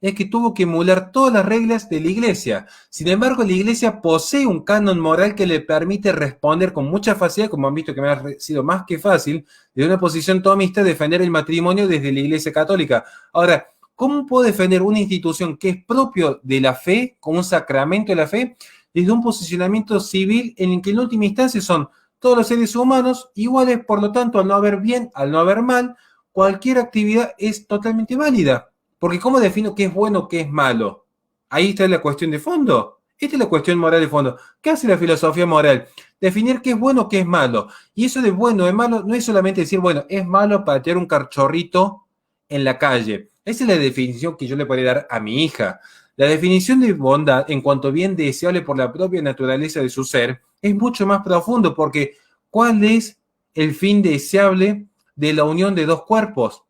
es que tuvo que emular todas las reglas de la Iglesia. Sin embargo, la Iglesia posee un canon moral que le permite responder con mucha facilidad, como han visto que me ha sido más que fácil, de una posición tomista, defender el matrimonio desde la Iglesia Católica. Ahora, ¿cómo puedo defender una institución que es propio de la fe, como un sacramento de la fe, desde un posicionamiento civil en el que en última instancia son todos los seres humanos iguales? Por lo tanto, al no haber bien, al no haber mal, cualquier actividad es totalmente válida. Porque ¿cómo defino qué es bueno, qué es malo? Ahí está la cuestión de fondo. Esta es la cuestión moral de fondo. ¿Qué hace la filosofía moral? Definir qué es bueno, qué es malo. Y eso de bueno, de malo, no es solamente decir, bueno, es malo patear un cachorrito en la calle. Esa es la definición que yo le podría dar a mi hija. La definición de bondad, en cuanto bien deseable por la propia naturaleza de su ser, es mucho más profundo, porque ¿cuál es el fin deseable de la unión de dos cuerpos?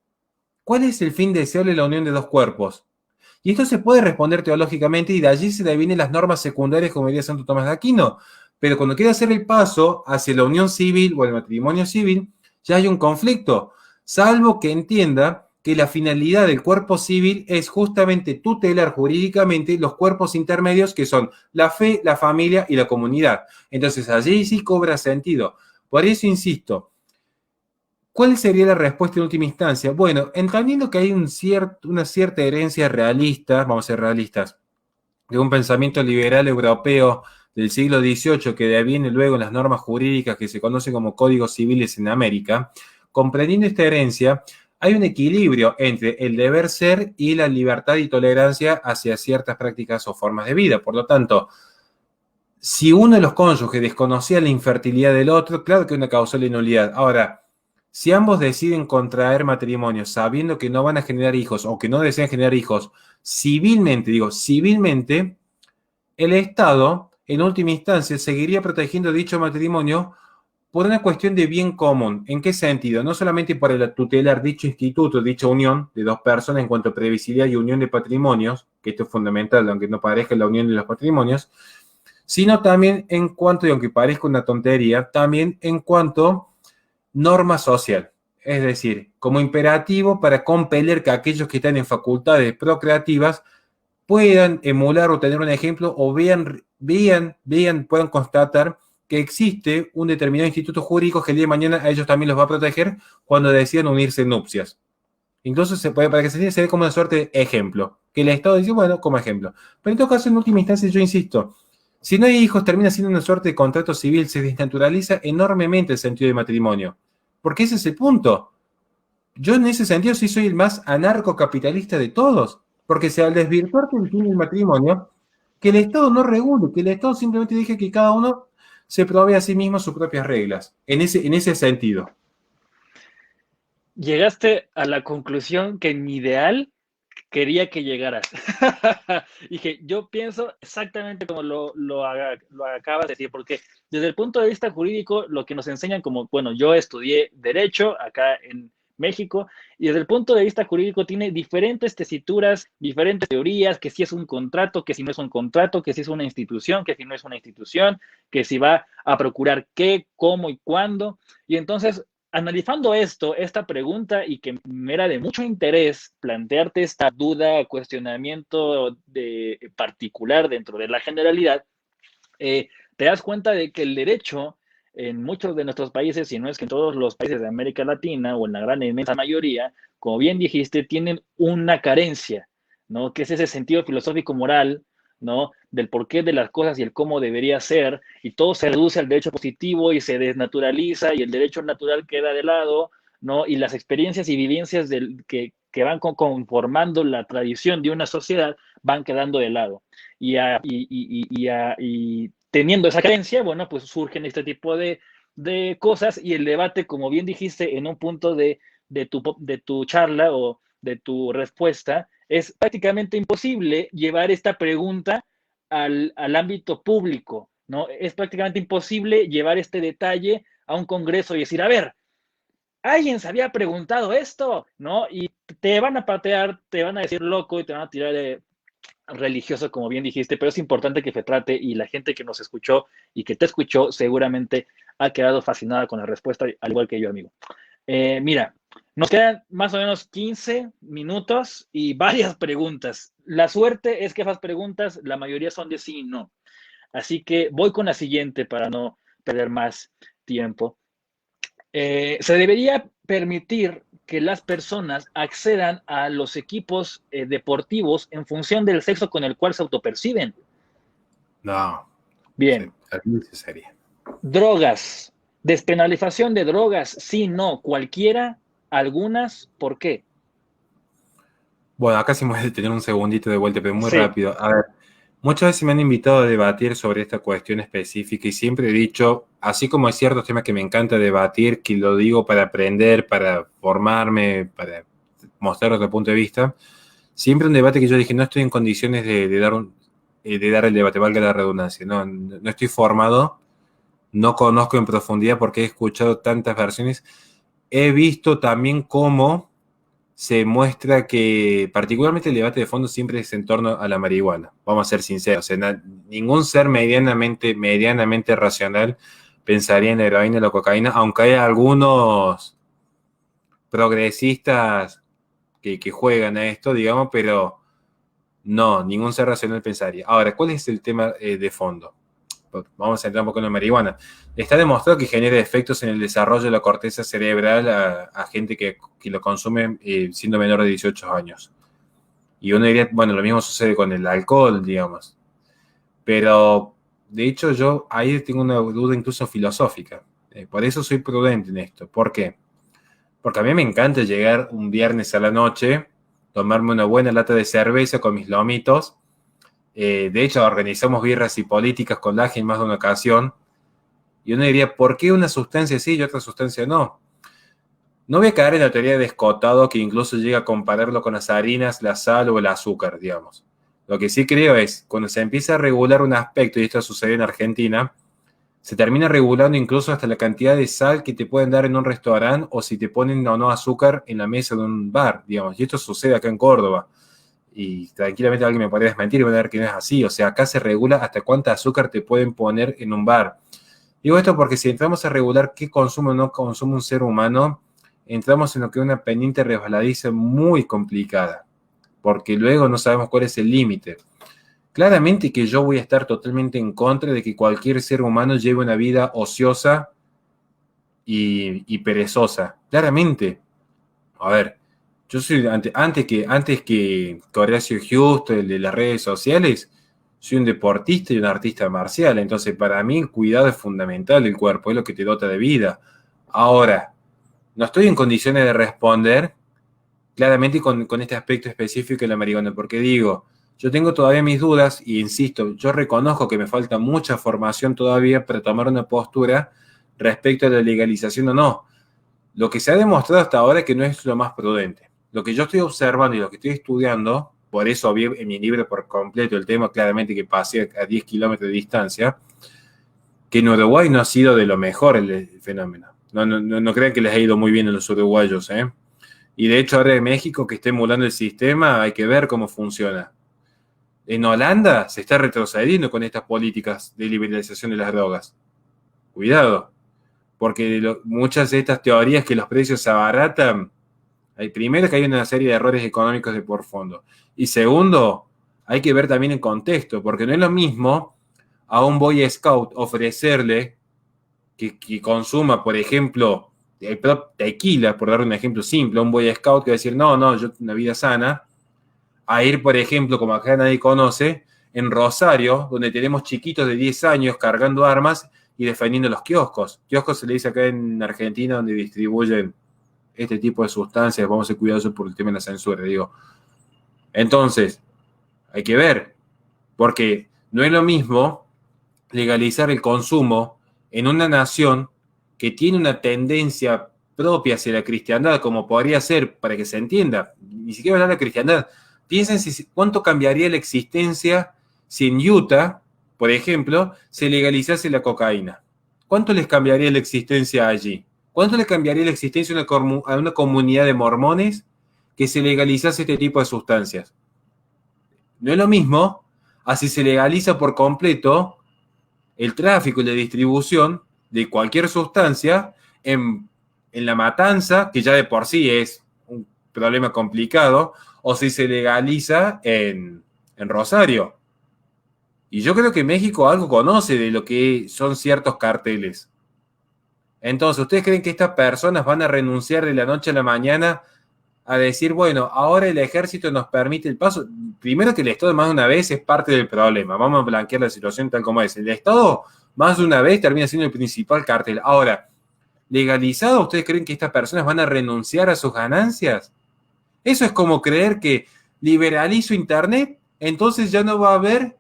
¿Cuál es el fin deseable de la unión de dos cuerpos? Y esto se puede responder teológicamente y de allí se devienen las normas secundarias, como diría Santo Tomás de Aquino. Pero cuando quiere hacer el paso hacia la unión civil o el matrimonio civil, ya hay un conflicto, salvo que entienda que la finalidad del cuerpo civil es justamente tutelar jurídicamente los cuerpos intermedios que son la fe, la familia y la comunidad. Entonces allí sí cobra sentido. Por eso insisto, ¿Cuál sería la respuesta en última instancia? Bueno, entendiendo que hay una cierta herencia realista, vamos a ser realistas, de un pensamiento liberal europeo del siglo XVIII que deviene luego en las normas jurídicas que se conocen como códigos civiles en América, comprendiendo esta herencia, hay un equilibrio entre el deber ser y la libertad y tolerancia hacia ciertas prácticas o formas de vida. Por lo tanto, si uno de los cónyuges desconocía la infertilidad del otro, claro que hay una causal de nulidad. Ahora, si ambos deciden contraer matrimonio sabiendo que no van a generar hijos o que no desean generar hijos, civilmente, digo, civilmente, el Estado, en última instancia, seguiría protegiendo dicho matrimonio por una cuestión de bien común. ¿En qué sentido? No solamente para tutelar dicho instituto, dicha unión de dos personas en cuanto a previsibilidad y unión de patrimonios, que esto es fundamental, aunque no parezca la unión de los patrimonios, sino también en cuanto, y aunque parezca una tontería, también en cuanto norma social. Es decir, como imperativo para compeler que aquellos que están en facultades procreativas puedan emular o tener un ejemplo o puedan constatar que existe un determinado instituto jurídico que el día de mañana a ellos también los va a proteger cuando decidan unirse en nupcias. Entonces, para que se ve como una suerte de ejemplo, que el Estado dice, bueno, como ejemplo. Pero en todo caso, en última instancia, yo insisto, si no hay hijos, termina siendo una suerte de contrato civil, se desnaturaliza enormemente el sentido de matrimonio. Porque ese es el punto. Yo en ese sentido sí soy el más anarcocapitalista de todos. Porque si al desvirtuar el fin del matrimonio, que el Estado no regule, que el Estado simplemente deje que cada uno se provee a sí mismo sus propias reglas. En ese sentido. Llegaste a la conclusión que en mi ideal quería que llegaras. Dije, yo pienso exactamente como lo acabas de decir, porque desde el punto de vista jurídico, lo que nos enseñan como, bueno, yo estudié Derecho acá en México, y desde el punto de vista jurídico tiene diferentes tesituras, diferentes teorías, que si es un contrato, que si no es un contrato, que si es una institución, que si no es una institución, que si va a procurar qué, cómo y cuándo. Y entonces analizando esta pregunta y que me era de mucho interés plantearte esta duda, cuestionamiento particular dentro de la generalidad, te das cuenta de que el derecho en muchos de nuestros países, si no es que en todos los países de América Latina o en la gran inmensa mayoría, como bien dijiste, tienen una carencia, ¿no? Que es ese sentido filosófico moral, ¿no? Del porqué de las cosas y el cómo debería ser, y todo se reduce al derecho positivo y se desnaturaliza y el derecho natural queda de lado, ¿no? Y las experiencias y vivencias que van conformando la tradición de una sociedad van quedando de lado. Y teniendo esa creencia, bueno, pues surgen este tipo de cosas y el debate, como bien dijiste, en un punto de tu charla o de tu respuesta, es prácticamente imposible llevar esta pregunta al ámbito público, ¿no? Es prácticamente imposible llevar este detalle a un congreso y decir, a ver, alguien se había preguntado esto, ¿no? Y te van a patear, te van a decir loco y te van a tirar religioso, como bien dijiste, pero es importante que se trate y la gente que nos escuchó y que te escuchó seguramente ha quedado fascinada con la respuesta, al igual que yo, amigo. Mira, nos quedan más o menos 15 minutos y varias preguntas. La suerte es que esas preguntas, la mayoría son de sí y no. Así que voy con la siguiente para no perder más tiempo. Se debería permitir que las personas accedan a los equipos deportivos en función del sexo con el cual se autoperciben. No. Bien. Sí, sería. Drogas. Despenalización de drogas. Sí, no. Cualquiera. Algunas. ¿Por qué? Bueno, acá sí me voy a detener un segundito de vuelta, pero muy Sí. rápido. A ver, muchas veces me han invitado a debatir sobre esta cuestión específica y siempre he dicho, así como hay ciertos temas que me encanta debatir, que lo digo para aprender, para formarme, para mostrar otro punto de vista, siempre un debate que yo dije, no estoy en condiciones de dar el debate, valga la redundancia, no estoy formado, no conozco en profundidad porque he escuchado tantas versiones, he visto también cómo se muestra que particularmente el debate de fondo siempre es en torno a la marihuana. Vamos a ser sinceros, o sea, ningún ser medianamente racional pensaría en la heroína o la cocaína, aunque hay algunos progresistas que juegan a esto, digamos, pero no, ningún ser racional pensaría. Ahora, ¿cuál es el tema de fondo? vamos a entrar un poco en la marihuana, está demostrado que genera efectos en el desarrollo de la corteza cerebral a gente que lo consume siendo menor de 18 años. Y uno diría, bueno, lo mismo sucede con el alcohol, digamos. Pero, de hecho, yo ahí tengo una duda incluso filosófica. Por eso soy prudente en esto. ¿Por qué? Porque a mí me encanta llegar un viernes a la noche, tomarme una buena lata de cerveza con mis lomitos. De hecho, organizamos birras y políticas con Laje en más de una ocasión. Y uno diría, ¿por qué una sustancia sí y otra sustancia no? No voy a caer en la teoría de Escotado, que incluso llega a compararlo con las harinas, la sal o el azúcar, digamos. Lo que sí creo es, cuando se empieza a regular un aspecto, y esto sucede en Argentina, se termina regulando incluso hasta la cantidad de sal que te pueden dar en un restaurante o si te ponen o no azúcar en la mesa de un bar, digamos. Y esto sucede acá en Córdoba. Y tranquilamente alguien me podría desmentir y va a ver que no es así. O sea, acá se regula hasta cuánta azúcar te pueden poner en un bar. Digo esto porque si entramos a regular qué consume o no consume un ser humano, entramos en lo que es una pendiente resbaladiza muy complicada, porque luego no sabemos cuál es el límite. Claramente que yo voy a estar totalmente en contra de que cualquier ser humano lleve una vida ociosa y perezosa. Claramente. A ver, yo soy antes que Horacio Justo, el de las redes sociales, soy un deportista y un artista marcial. Entonces, para mí el cuidado es fundamental del cuerpo, es lo que te dota de vida. Ahora, no estoy en condiciones de responder claramente con este aspecto específico de la marihuana, porque digo, yo tengo todavía mis dudas y insisto, yo reconozco que me falta mucha formación todavía para tomar una postura respecto a la legalización o no. Lo que se ha demostrado hasta ahora es que no es lo más prudente. Lo que yo estoy observando y lo que estoy estudiando, por eso vi en mi libro por completo el tema, claramente que pasé a 10 kilómetros de distancia, que en Uruguay no ha sido de lo mejor el fenómeno. No crean que les ha ido muy bien a los uruguayos, ¿eh? Y de hecho ahora en México, que está emulando el sistema, hay que ver cómo funciona. En Holanda se está retrocediendo con estas políticas de liberalización de las drogas. Cuidado, porque muchas de estas teorías que los precios se abaratan, primero que hay una serie de errores económicos de por fondo. Y segundo, hay que ver también el contexto, porque no es lo mismo a un Boy Scout ofrecerle que consuma, por ejemplo, tequila, por dar un ejemplo simple, a un Boy Scout que va a decir, no, yo una vida sana, a ir, por ejemplo, como acá nadie conoce, en Rosario, donde tenemos chiquitos de 10 años cargando armas y defendiendo los kioscos. Kioscos se le dice acá en Argentina, donde distribuyen este tipo de sustancias. Vamos a ser cuidadosos por el tema de la censura, digo. Entonces, hay que ver, porque no es lo mismo legalizar el consumo en una nación que tiene una tendencia propia hacia la cristiandad, como podría ser, para que se entienda, ni siquiera hablar de cristiandad. Piensen cuánto cambiaría la existencia si en Utah, por ejemplo, se legalizase la cocaína. ¿Cuánto les cambiaría la existencia allí? ¿Cuánto le cambiaría la existencia a una comunidad de mormones que se legalizase este tipo de sustancias? No es lo mismo a si se legaliza por completo el tráfico y la distribución de cualquier sustancia en la matanza, que ya de por sí es un problema complicado, o si se legaliza en Rosario. Y yo creo que México algo conoce de lo que son ciertos carteles. Entonces, ¿ustedes creen que estas personas van a renunciar de la noche a la mañana a decir, bueno, ahora el ejército nos permite el paso? Primero que el Estado más de una vez es parte del problema. Vamos a blanquear la situación tal como es. El Estado más de una vez termina siendo el principal cartel. Ahora, legalizado, ¿ustedes creen que estas personas van a renunciar a sus ganancias? Eso es como creer que liberalizo Internet, entonces ya no va a haber,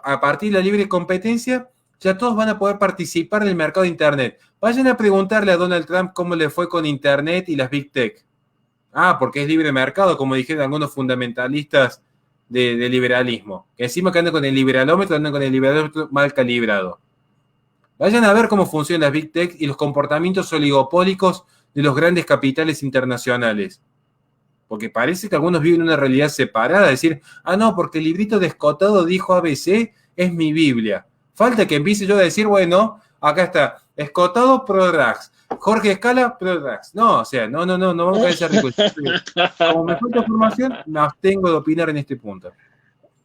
a partir de la libre competencia, ya todos van a poder participar en el mercado de Internet. Vayan a preguntarle a Donald Trump cómo le fue con Internet y las Big Tech. Porque es libre mercado, como dijeron algunos fundamentalistas de liberalismo. Que encima que andan con el liberalómetro mal calibrado. Vayan a ver cómo funcionan las Big Tech y los comportamientos oligopólicos de los grandes capitales internacionales. Porque parece que algunos viven una realidad separada, decir, no, porque el librito de Escotado dijo ABC, es mi Biblia. Falta que empiece yo a decir, bueno, acá está, Escotado pro drags, Jorge Escala pro drags. No, o sea, no vamos a caer ese ridículo. Como me falta información, me abstengo de opinar en este punto.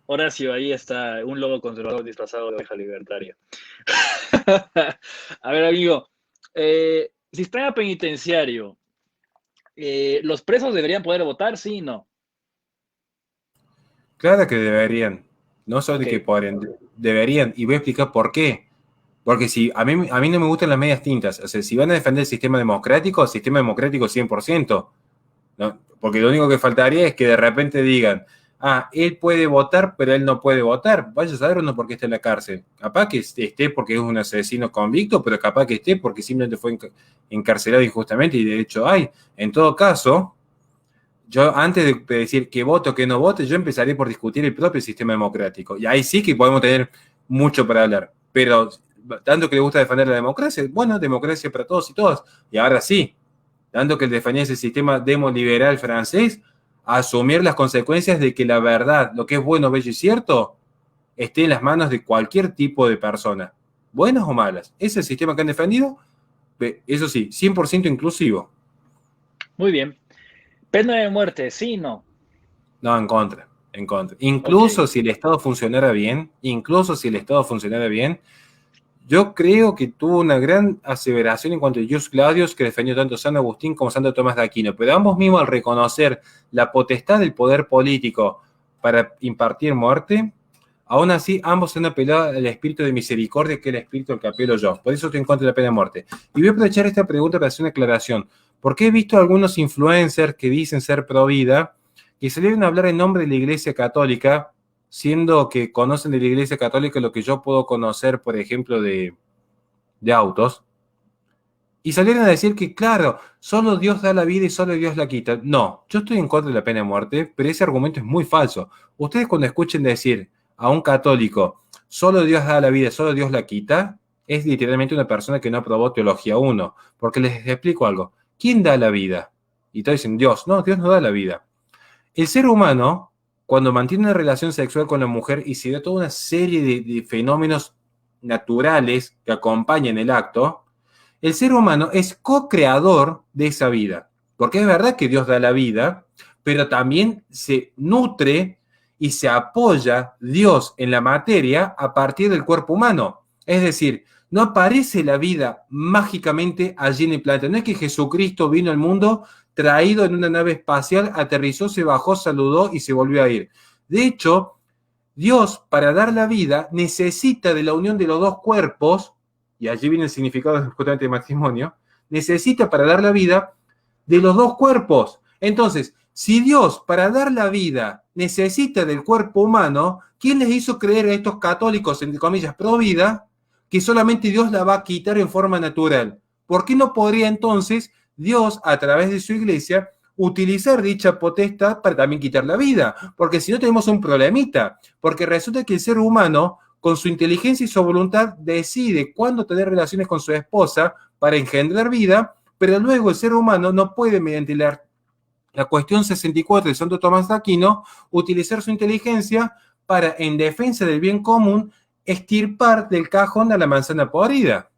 Horacio, ahí está un lobo conservador disfrazado de oveja libertaria. A ver, amigo, sistema penitenciario. ¿Los presos deberían poder votar? Sí y no. Claro que deberían, no solo Ok, de que podrían, deberían, y voy a explicar por qué. Porque si a mí no me gustan las medias tintas, o sea, si van a defender el sistema democrático 100%, ¿no? Porque lo único que faltaría es que de repente digan, ah, él puede votar, pero él no puede votar. Vaya a saber uno por qué está en la cárcel. Capaz que esté porque es un asesino convicto, pero capaz que esté porque simplemente fue encarcelado injustamente y de hecho hay. En todo caso, yo antes de decir que voto o que no vote, yo empezaría por discutir el propio sistema democrático. Y ahí sí que podemos tener mucho para hablar. Pero tanto que le gusta defender la democracia, bueno, democracia para todos y todas. Y ahora sí, tanto que defendía ese sistema demoliberal francés, asumir las consecuencias de que la verdad, lo que es bueno, bello y cierto, esté en las manos de cualquier tipo de persona, buenas o malas. Ese es el sistema que han defendido, eso sí, 100% inclusivo. muy bien. Pena de muerte, sí y no. No, en contra, en contra. Ok, Incluso si el Estado funcionara bien, yo creo que tuvo una gran aseveración en cuanto a Jus Claudius, que defendió tanto San Agustín como Santo Tomás de Aquino, pero ambos mismos al reconocer la potestad del poder político para impartir muerte, aún así ambos han apelado al espíritu de misericordia, que es el espíritu al que apelo yo. Por eso estoy en contra de la pena de muerte. Y voy a aprovechar esta pregunta para hacer una aclaración, porque he visto algunos influencers que dicen ser pro vida, que salieron a hablar en nombre de la Iglesia Católica, siendo que conocen de la Iglesia Católica lo que yo puedo conocer, por ejemplo, de autos, y salieron a decir que, claro, solo Dios da la vida y solo Dios la quita. No, yo estoy en contra de la pena de muerte, pero ese argumento es muy falso. Ustedes cuando escuchen decir a un católico, solo Dios da la vida, solo Dios la quita, es literalmente una persona que no aprobó teología uno, porque les explico algo. ¿Quién da la vida? Y todos dicen, Dios. No, Dios no da la vida. El ser humano, cuando mantiene una relación sexual con la mujer y se da toda una serie de fenómenos naturales que acompañan el acto, el ser humano es co-creador de esa vida. Porque es verdad que Dios da la vida, pero también se nutre y se apoya Dios en la materia a partir del cuerpo humano. Es decir, no aparece la vida mágicamente allí en el planeta. No es que Jesucristo vino al mundo traído en una nave espacial, aterrizó, se bajó, saludó y se volvió a ir. De hecho, Dios, para dar la vida, necesita de la unión de los dos cuerpos, y allí viene el significado justamente del matrimonio, necesita para dar la vida de los dos cuerpos. Entonces, si Dios para dar la vida necesita del cuerpo humano, ¿quién les hizo creer a estos católicos, entre comillas, pro vida, que solamente Dios la va a quitar en forma natural? ¿Por qué no podría entonces Dios, a través de su iglesia, utilizar dicha potestad para también quitar la vida? Porque si no tenemos un problemita, porque resulta que el ser humano, con su inteligencia y su voluntad, decide cuándo tener relaciones con su esposa para engendrar vida, pero luego el ser humano no puede, mediante la cuestión 64 de Santo Tomás de Aquino, utilizar su inteligencia para, en defensa del bien común, extirpar del cajón a la manzana podrida.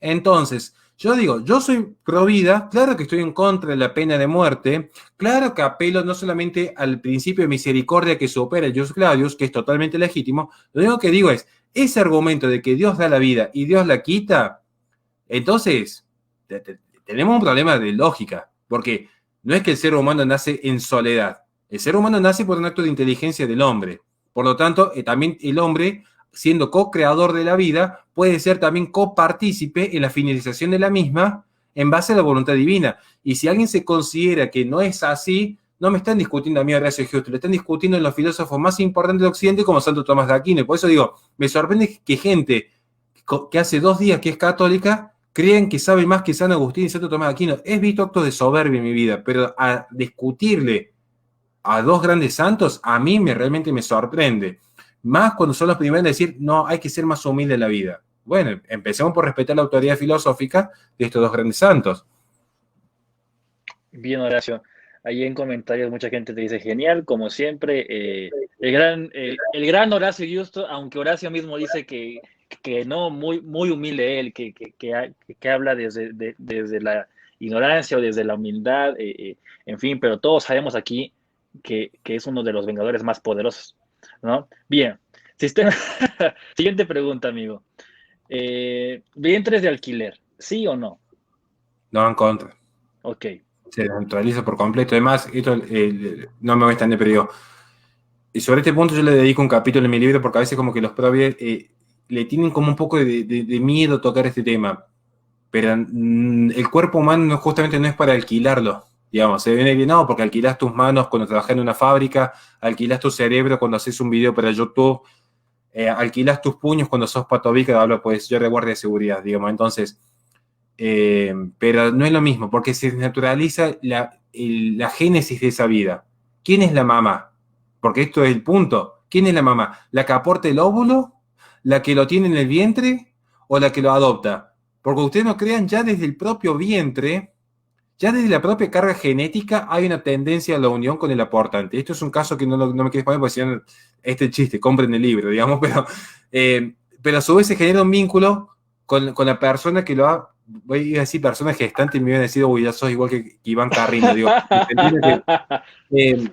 Entonces, yo digo, yo soy pro vida, claro que estoy en contra de la pena de muerte, claro que apelo no solamente al principio de misericordia que supera el Jus Claudius, que es totalmente legítimo, lo único que digo es, ese argumento de que Dios da la vida y Dios la quita, entonces tenemos un problema de lógica, porque no es que el ser humano nace en soledad, el ser humano nace por un acto de inteligencia del hombre, por lo tanto, también el hombre siendo co-creador de la vida, puede ser también copartícipe en la finalización de la misma en base a la voluntad divina. Y si alguien se considera que no es así, no me están discutiendo a mí, Horacio Giusto, le están discutiendo en los filósofos más importantes del Occidente como Santo Tomás de Aquino. Y por eso digo, me sorprende que gente que hace 2 días que es católica creen que sabe más que San Agustín y Santo Tomás de Aquino. He visto actos de soberbia en mi vida, pero a discutirle a dos grandes santos, a mí realmente me sorprende. Más cuando son los primeros en decir, no, hay que ser más humilde en la vida. Bueno, empecemos por respetar la autoridad filosófica de estos dos grandes santos. bien, Horacio. Ahí en comentarios mucha gente te dice genial, como siempre. El gran Horacio Justo, aunque Horacio mismo dice que no, muy, muy humilde él, que habla desde la ignorancia o desde la humildad, en fin, pero todos sabemos aquí que es uno de los vengadores más poderosos, ¿no? Bien, sistema. Siguiente pregunta, amigo. Vientres de alquiler, ¿sí o no? No, en contra. Ok. Se neutraliza por completo. Además, esto no me voy a extender, pero digo, y sobre este punto yo le dedico un capítulo en mi libro porque a veces como que los propios le tienen como un poco de miedo tocar este tema. Pero el cuerpo humano justamente no es para alquilarlo. Digamos, se viene bien, no, porque alquilas tus manos cuando trabajas en una fábrica, alquilas tu cerebro cuando haces un video para YouTube, alquilas tus puños cuando sos patobica, hablo pues yo de guardia de seguridad, digamos. Entonces, pero no es lo mismo, porque se naturaliza la génesis de esa vida. ¿Quién es la mamá? Porque esto es el punto. ¿Quién es la mamá? ¿La que aporta el óvulo? ¿La que lo tiene en el vientre? ¿O la que lo adopta? Porque ustedes no crean, ya desde el propio vientre, ya desde la propia carga genética, hay una tendencia a la unión con el aportante. Esto es un caso que no me quieres poner porque si no, este chiste, compren el libro, digamos, pero a su vez se genera un vínculo con la persona que lo ha, voy a decir persona gestante y me iban a decir, uy, ya sos igual que Iván Carrindo, digo, que,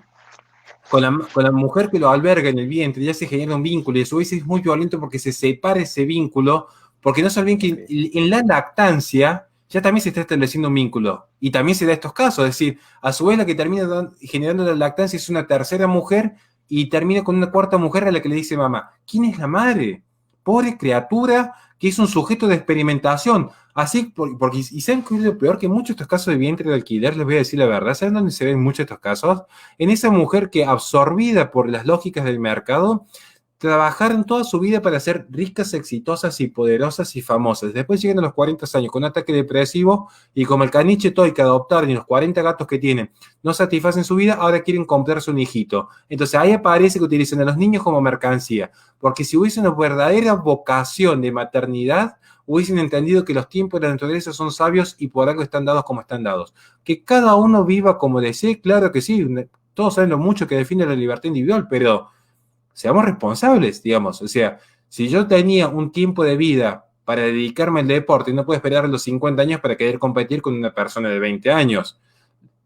con la mujer que lo alberga en el vientre ya se genera un vínculo y a su vez es muy violento porque se separa ese vínculo, porque no se olviden que en la lactancia ya también se está estableciendo un vínculo y también se da estos casos, es decir, a su vez la que termina generando la lactancia es una tercera mujer y termina con una cuarta mujer a la que le dice mamá. ¿Quién es la madre? Pobre criatura que es un sujeto de experimentación. Así, porque, y saben que es lo peor, que muchos de estos casos de vientre de alquiler, les voy a decir la verdad, ¿saben dónde se ven muchos de estos casos? En esa mujer que, absorbida por las lógicas del mercado, trabajaron toda su vida para ser ricas, exitosas y poderosas y famosas. Después llegan a los 40 años con un ataque depresivo y como el caniche toy que adoptaron y los 40 gatos que tienen no satisfacen su vida, ahora quieren comprarse un hijito. Entonces ahí aparece que utilizan a los niños como mercancía, porque si hubiese una verdadera vocación de maternidad, hubiesen entendido que los tiempos de la naturaleza son sabios y por algo están dados como están dados. Que cada uno viva como desee, claro que sí, todos saben lo mucho que define la libertad individual, pero seamos responsables, digamos. O sea, si yo tenía un tiempo de vida para dedicarme al deporte, no puedo esperar a los 50 años para querer competir con una persona de 20 años.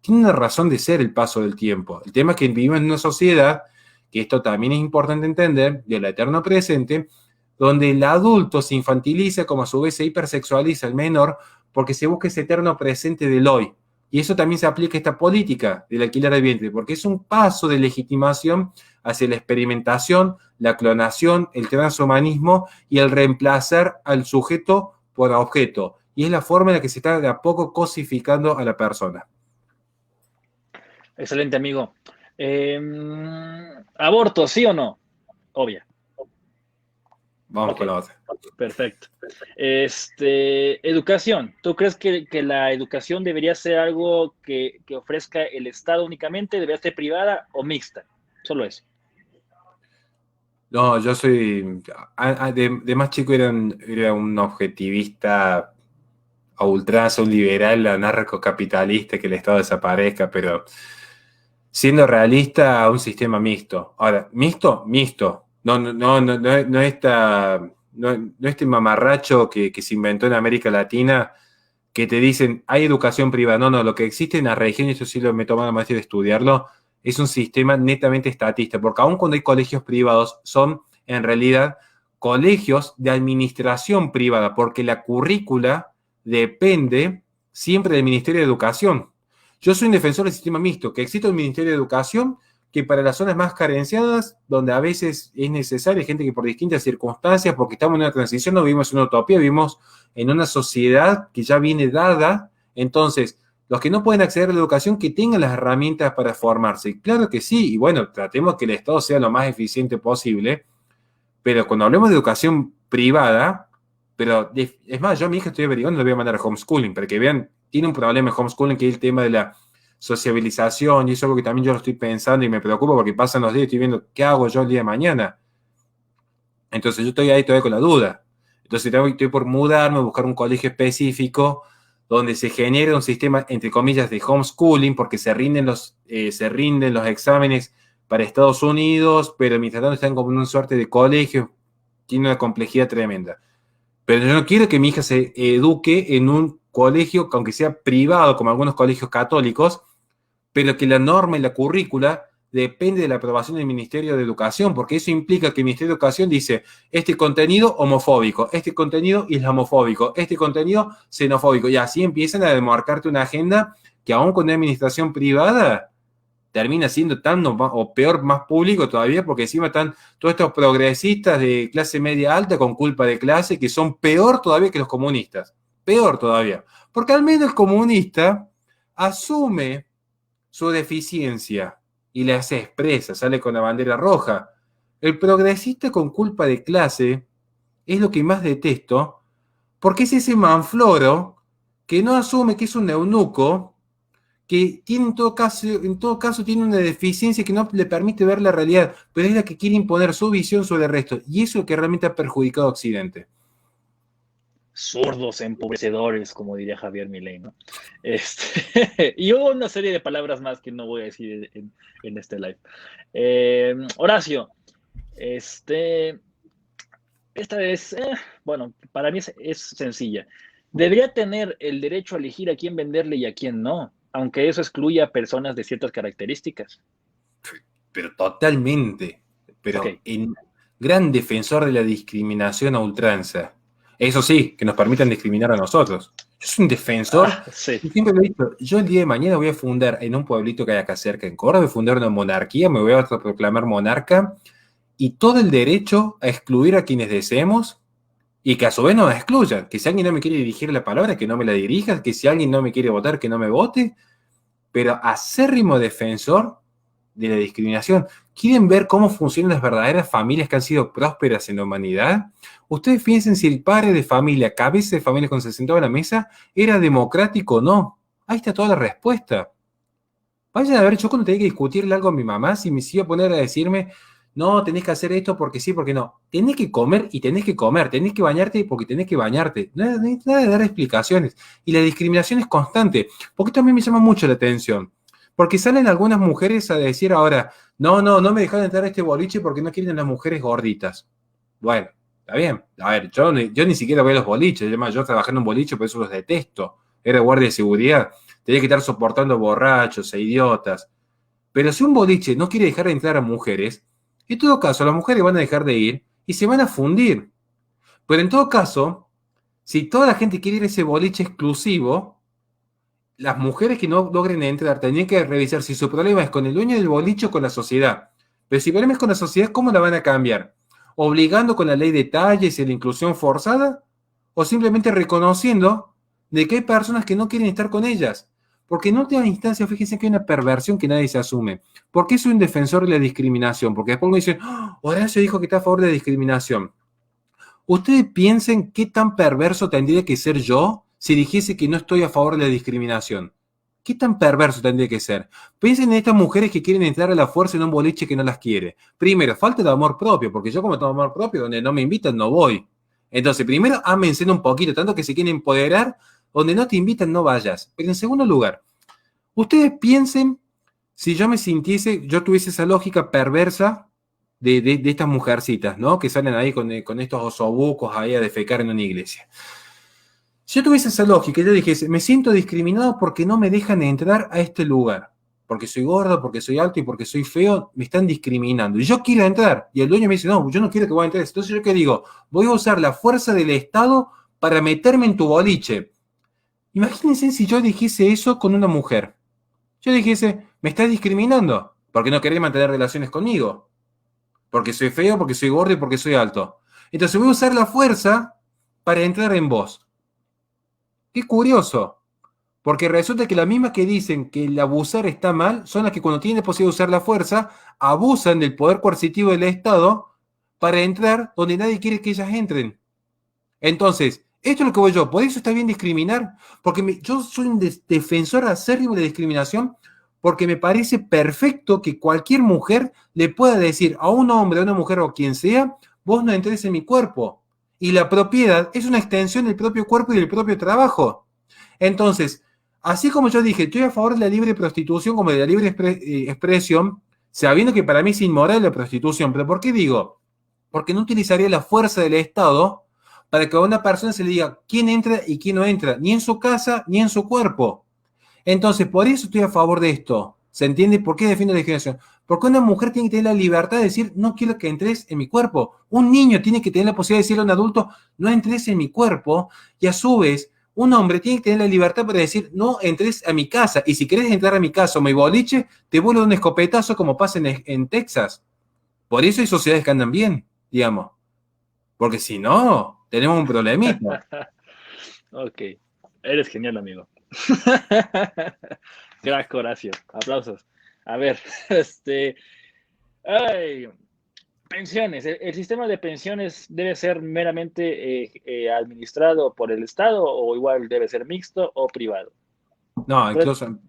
Tiene una razón de ser el paso del tiempo. El tema es que vivimos en una sociedad, que esto también es importante entender, del eterno presente, donde el adulto se infantiliza como a su vez se hipersexualiza al menor porque se busca ese eterno presente del hoy. Y eso también se aplica a esta política del alquiler de vientre, porque es un paso de legitimación hacia la experimentación, la clonación, el transhumanismo y el reemplazar al sujeto por objeto. Y es la forma en la que se está de a poco cosificando a la persona. Excelente, amigo. ¿Aborto, sí o no? Obvia. Vamos con la otra. Perfecto. Educación. ¿Tú crees que la educación debería ser algo que ofrezca el Estado únicamente? ¿Debería ser privada o mixta? Solo eso. No, yo soy, de más chico era un objetivista a ultranza, un liberal, anarcocapitalista, que el Estado desaparezca, pero siendo realista, un sistema mixto. Ahora, ¿mixto? Mixto. No este mamarracho que se inventó en América Latina, que te dicen, hay educación privada. No, lo que existe en la región, y eso sí me he tomado más de estudiarlo, es un sistema netamente estatista, porque aun cuando hay colegios privados, son en realidad colegios de administración privada, porque la currícula depende siempre del Ministerio de Educación. Yo soy un defensor del sistema mixto, que existe un Ministerio de Educación que para las zonas más carenciadas, donde a veces es necesaria gente que por distintas circunstancias, porque estamos en una transición, no vivimos en una utopía, vivimos en una sociedad que ya viene dada, entonces los que no pueden acceder a la educación, que tengan las herramientas para formarse. Claro que sí, y bueno, tratemos que el Estado sea lo más eficiente posible, pero cuando hablemos de educación privada, pero es más, yo a mi hija estoy averiguando, le voy a mandar a homeschooling, para que vean, tiene un problema en homeschooling, que es el tema de la sociabilización, y eso es algo que también yo lo estoy pensando y me preocupa porque pasan los días y estoy viendo qué hago yo el día de mañana. Entonces yo estoy ahí todavía con la duda. Entonces estoy por mudarme, buscar un colegio específico donde se genere un sistema, entre comillas, de homeschooling, porque se rinden los exámenes para Estados Unidos, pero mientras tanto están como en una suerte de colegio, tiene una complejidad tremenda. Pero yo no quiero que mi hija se eduque en un colegio, aunque sea privado, como algunos colegios católicos, pero que la norma y la currícula depende de la aprobación del Ministerio de Educación, porque eso implica que el Ministerio de Educación dice, este contenido homofóbico, este contenido islamofóbico, este contenido xenofóbico, y así empiezan a demarcarte una agenda que aún con una administración privada termina siendo tan o peor, más público todavía, porque encima están todos estos progresistas de clase media alta con culpa de clase que son peor todavía que los comunistas. Peor todavía. Porque al menos el comunista asume su deficiencia y la se expresa, sale con la bandera roja. El progresista con culpa de clase es lo que más detesto, porque es ese manfloro que no asume que es un eunuco, que tiene en todo caso tiene una deficiencia que no le permite ver la realidad, pero es la que quiere imponer su visión sobre el resto, y eso es lo que realmente ha perjudicado a Occidente. Zurdos empobrecedores, como diría Javier Milei, ¿no? Y hubo una serie de palabras más que no voy a decir en este live. Horacio, esta vez, bueno, para mí es sencilla. Debería tener el derecho a elegir a quién venderle y a quién no, aunque eso excluya a personas de ciertas características. Pero totalmente. Pero Okay. en gran defensor de la discriminación a ultranza. Eso sí, que nos permitan discriminar a nosotros. Yo soy un defensor, Sí. y siempre lo he dicho, yo el día de mañana voy a fundar en un pueblito que hay acá cerca en Córdoba, voy a fundar una monarquía, me voy a proclamar monarca, y todo el derecho a excluir a quienes deseemos, y que a su vez no me excluyan, que si alguien no me quiere dirigir la palabra, que no me la dirija, que si alguien no me quiere votar, que no me vote, pero acérrimo defensor de la discriminación. ¿Quieren ver cómo funcionan las verdaderas familias que han sido prósperas en la humanidad? Ustedes piensen si el padre de familia, cabeza de familia cuando se sentaba a la mesa, era democrático o no. Ahí está toda la respuesta. Vayan a ver, yo cuando tenía que discutirle algo a mi mamá, si me iba a poner a decirme, no, tenés que hacer esto porque sí, porque no. Tenés que comer y tenés que comer, tenés que bañarte porque tenés que bañarte. Nada de dar explicaciones. Y la discriminación es constante. Porque esto a mí me llama mucho la atención. Porque salen algunas mujeres a decir ahora, no me dejaron entrar a este boliche porque no quieren a las mujeres gorditas. Bueno, está bien. A ver, yo ni siquiera voy a los boliches. Además, yo trabajé en un boliche, por eso los detesto. Era guardia de seguridad. Tenía que estar soportando borrachos e idiotas. Pero si un boliche no quiere dejar de entrar a mujeres, en todo caso, las mujeres van a dejar de ir y se van a fundir. Pero en todo caso, si toda la gente quiere ir a ese boliche exclusivo, las mujeres que no logren entrar tendrían que revisar si su problema es con el dueño del boliche o con la sociedad. Pero si el problema es con la sociedad, ¿cómo la van a cambiar? ¿Obligando con la ley de talles y la inclusión forzada? ¿O simplemente reconociendo de que hay personas que no quieren estar con ellas? Porque en última instancia, fíjense que hay una perversión que nadie se asume. ¿Por qué soy un defensor de la discriminación? Porque después me dicen, Horacio dijo que está a favor de la discriminación. Ustedes piensen qué tan perverso tendría que ser yo si dijese que no estoy a favor de la discriminación. ¿Qué tan perverso tendría que ser? Piensen en estas mujeres que quieren entrar a la fuerza en un boliche que no las quiere. Primero, falta de amor propio, porque yo como tengo amor propio, donde no me invitan no voy. Entonces, primero, ámense un poquito, tanto que se quieren empoderar, donde no te invitan no vayas. Pero en segundo lugar, ustedes piensen si yo me sintiese, yo tuviese esa lógica perversa de estas mujercitas, ¿no? Que salen ahí con estos osobucos ahí a defecar en una iglesia. Si yo tuviese esa lógica, yo dijese, me siento discriminado porque no me dejan entrar a este lugar. Porque soy gordo, porque soy alto y porque soy feo, me están discriminando. Y yo quiero entrar. Y el dueño me dice, no, yo no quiero que vos entres. Entonces yo qué digo, voy a usar la fuerza del Estado para meterme en tu boliche. Imagínense si yo dijese eso con una mujer. Yo dijese, me estás discriminando porque no querés mantener relaciones conmigo. Porque soy feo, porque soy gordo y porque soy alto. Entonces voy a usar la fuerza para entrar en vos. Qué curioso, porque resulta que las mismas que dicen que el abusar está mal son las que cuando tienen la posibilidad de usar la fuerza, abusan del poder coercitivo del Estado para entrar donde nadie quiere que ellas entren. Entonces, esto es lo que voy yo, por eso está bien discriminar, porque yo soy un defensor acérrimo de la discriminación, porque me parece perfecto que cualquier mujer le pueda decir a un hombre, a una mujer o quien sea, vos no entres en mi cuerpo. Y la propiedad es una extensión del propio cuerpo y del propio trabajo. Entonces, así como yo dije, estoy a favor de la libre prostitución como de la libre expresión, sabiendo que para mí es inmoral la prostitución. ¿Pero por qué digo? Porque no utilizaría la fuerza del Estado para que a una persona se le diga quién entra y quién no entra, ni en su casa ni en su cuerpo. Entonces, por eso estoy a favor de esto. ¿Se entiende por qué defiendo la discriminación? Porque una mujer tiene que tener la libertad de decir, no quiero que entres en mi cuerpo. Un niño tiene que tener la posibilidad de decirle a un adulto, no entres en mi cuerpo. Y a su vez, un hombre tiene que tener la libertad para decir, no entres a mi casa. Y si querés entrar a mi casa o mi boliche, te vuelvo un escopetazo como pasa en Texas. Por eso hay sociedades que andan bien, digamos. Porque si no, tenemos un problemita. Ok, eres genial, amigo. Crack, Horacio. Aplausos. A ver, ay, pensiones. El sistema de pensiones debe ser meramente administrado por el Estado o igual debe ser mixto o privado. No, incluso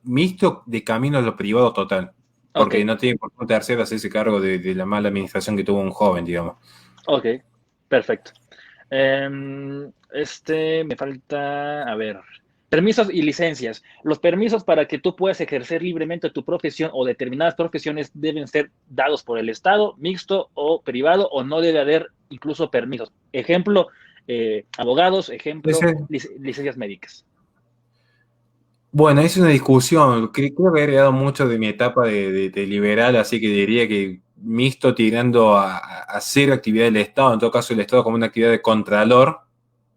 mixto de camino a lo privado total. Ok, Porque no tiene por qué un tercero hacerse cargo de la mala administración que tuvo un joven, digamos. ok, perfecto. Me falta, a ver, permisos y licencias. Los permisos para que tú puedas ejercer libremente tu profesión o determinadas profesiones deben ser dados por el Estado, mixto o privado, o no debe haber incluso permisos. Ejemplo, abogados, ejemplo, licencias médicas. Bueno, es una discusión. Creo que he heredado mucho de mi etapa de liberal, así que diría que mixto tirando a cero actividad del Estado, en todo caso el Estado como una actividad de contralor,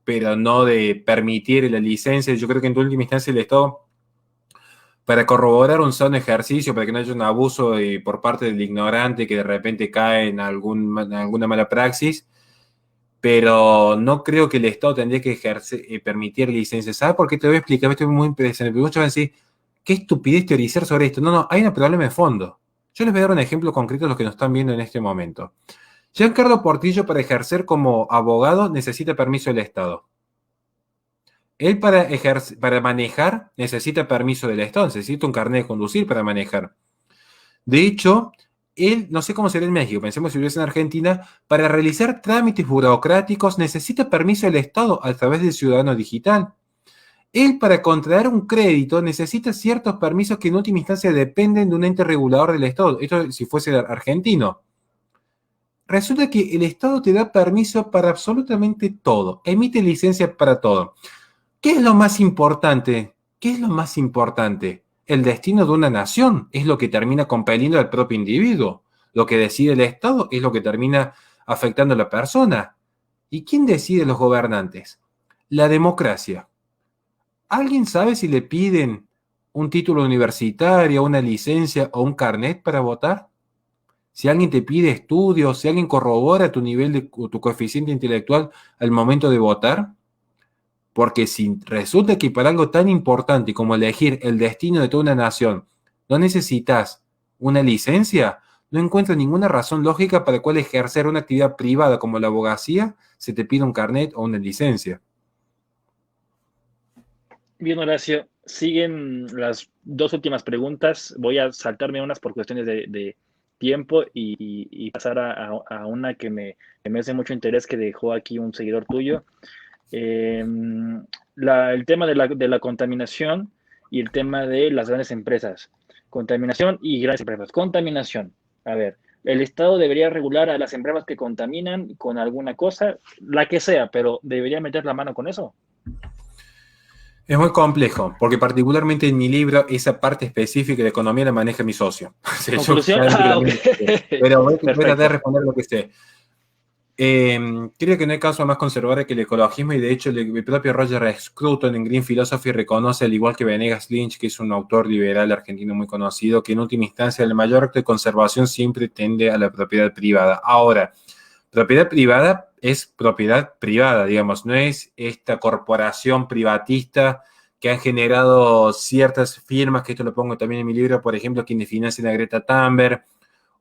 pero no de permitir la licencia. Yo creo que en última instancia el Estado, para corroborar un sano ejercicio, para que no haya un abuso por parte del ignorante que de repente cae en alguna mala praxis, pero no creo que el Estado tendría que permitir licencias. ¿Sabes por qué? Te voy a explicar, esto es muy interesante. Muchos van a decir, qué estupidez teorizar sobre esto. No, hay un problema de fondo. Yo les voy a dar un ejemplo concreto a los que nos están viendo en este momento. Giancarlo Portillo, para ejercer como abogado, necesita permiso del Estado. Él para manejar necesita permiso del Estado, necesita un carnet de conducir para manejar. De hecho, él, no sé cómo será en México, pensemos si viviese en Argentina, para realizar trámites burocráticos necesita permiso del Estado a través del ciudadano digital. Él, para contraer un crédito, necesita ciertos permisos que en última instancia dependen de un ente regulador del Estado. Esto si fuese argentino. Resulta que el Estado te da permiso para absolutamente todo, emite licencias para todo. ¿Qué es lo más importante? ¿Qué es lo más importante? El destino de una nación es lo que termina compeliendo al propio individuo. Lo que decide el Estado es lo que termina afectando a la persona. ¿Y quién decide los gobernantes? La democracia. ¿Alguien sabe si le piden un título universitario, una licencia o un carnet para votar? Si alguien te pide estudios, si alguien corrobora tu nivel de tu coeficiente intelectual al momento de votar. Porque si resulta que para algo tan importante como elegir el destino de toda una nación no necesitas una licencia, no encuentro ninguna razón lógica para la cual ejercer una actividad privada como la abogacía se te pide un carnet o una licencia. Bien, Horacio, siguen las dos últimas preguntas. Voy a saltarme unas por cuestiones de tiempo y pasar a una que me hace mucho interés que dejó aquí un seguidor tuyo. El tema de la contaminación y el tema de las grandes empresas. Contaminación y grandes empresas. Contaminación. A ver, el Estado debería regular a las empresas que contaminan con alguna cosa, la que sea, pero debería meter la mano con eso. Es muy complejo, porque particularmente en mi libro, esa parte específica de economía la maneja mi socio. ¿Conclusión? Okay. Pero voy a tratar de responder lo que sé. Creo que no hay caso más conservador que el ecologismo, y de hecho el propio Roger Scruton en Green Philosophy reconoce, al igual que Venegas Lynch, que es un autor liberal argentino muy conocido, que en última instancia el mayor acto de conservación siempre tiende a la propiedad privada. Ahora, propiedad privada es propiedad privada, digamos, no es esta corporación privatista que han generado ciertas firmas, que esto lo pongo también en mi libro, por ejemplo, quienes financian a Greta Thunberg,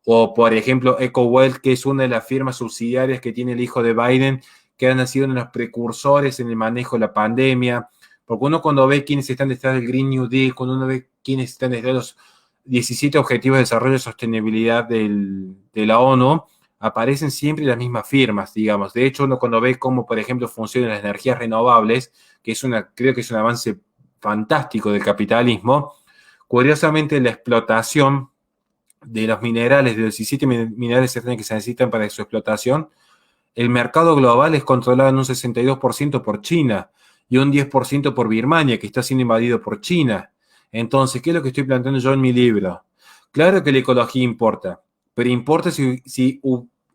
o por ejemplo EcoWealth, que es una de las firmas subsidiarias que tiene el hijo de Biden, que han sido uno de los precursores en el manejo de la pandemia, porque uno cuando ve quiénes están detrás del Green New Deal, cuando uno ve quiénes están detrás de los 17 Objetivos de Desarrollo y Sostenibilidad de la ONU, aparecen siempre las mismas firmas, digamos. De hecho, uno cuando ve cómo, por ejemplo, funcionan las energías renovables, que creo que es un avance fantástico del capitalismo, curiosamente la explotación de los minerales, de los 17 minerales que se necesitan para su explotación, el mercado global es controlado en un 62% por China y un 10% por Birmania, que está siendo invadido por China. Entonces, ¿qué es lo que estoy planteando yo en mi libro? Claro que la ecología importa, pero importa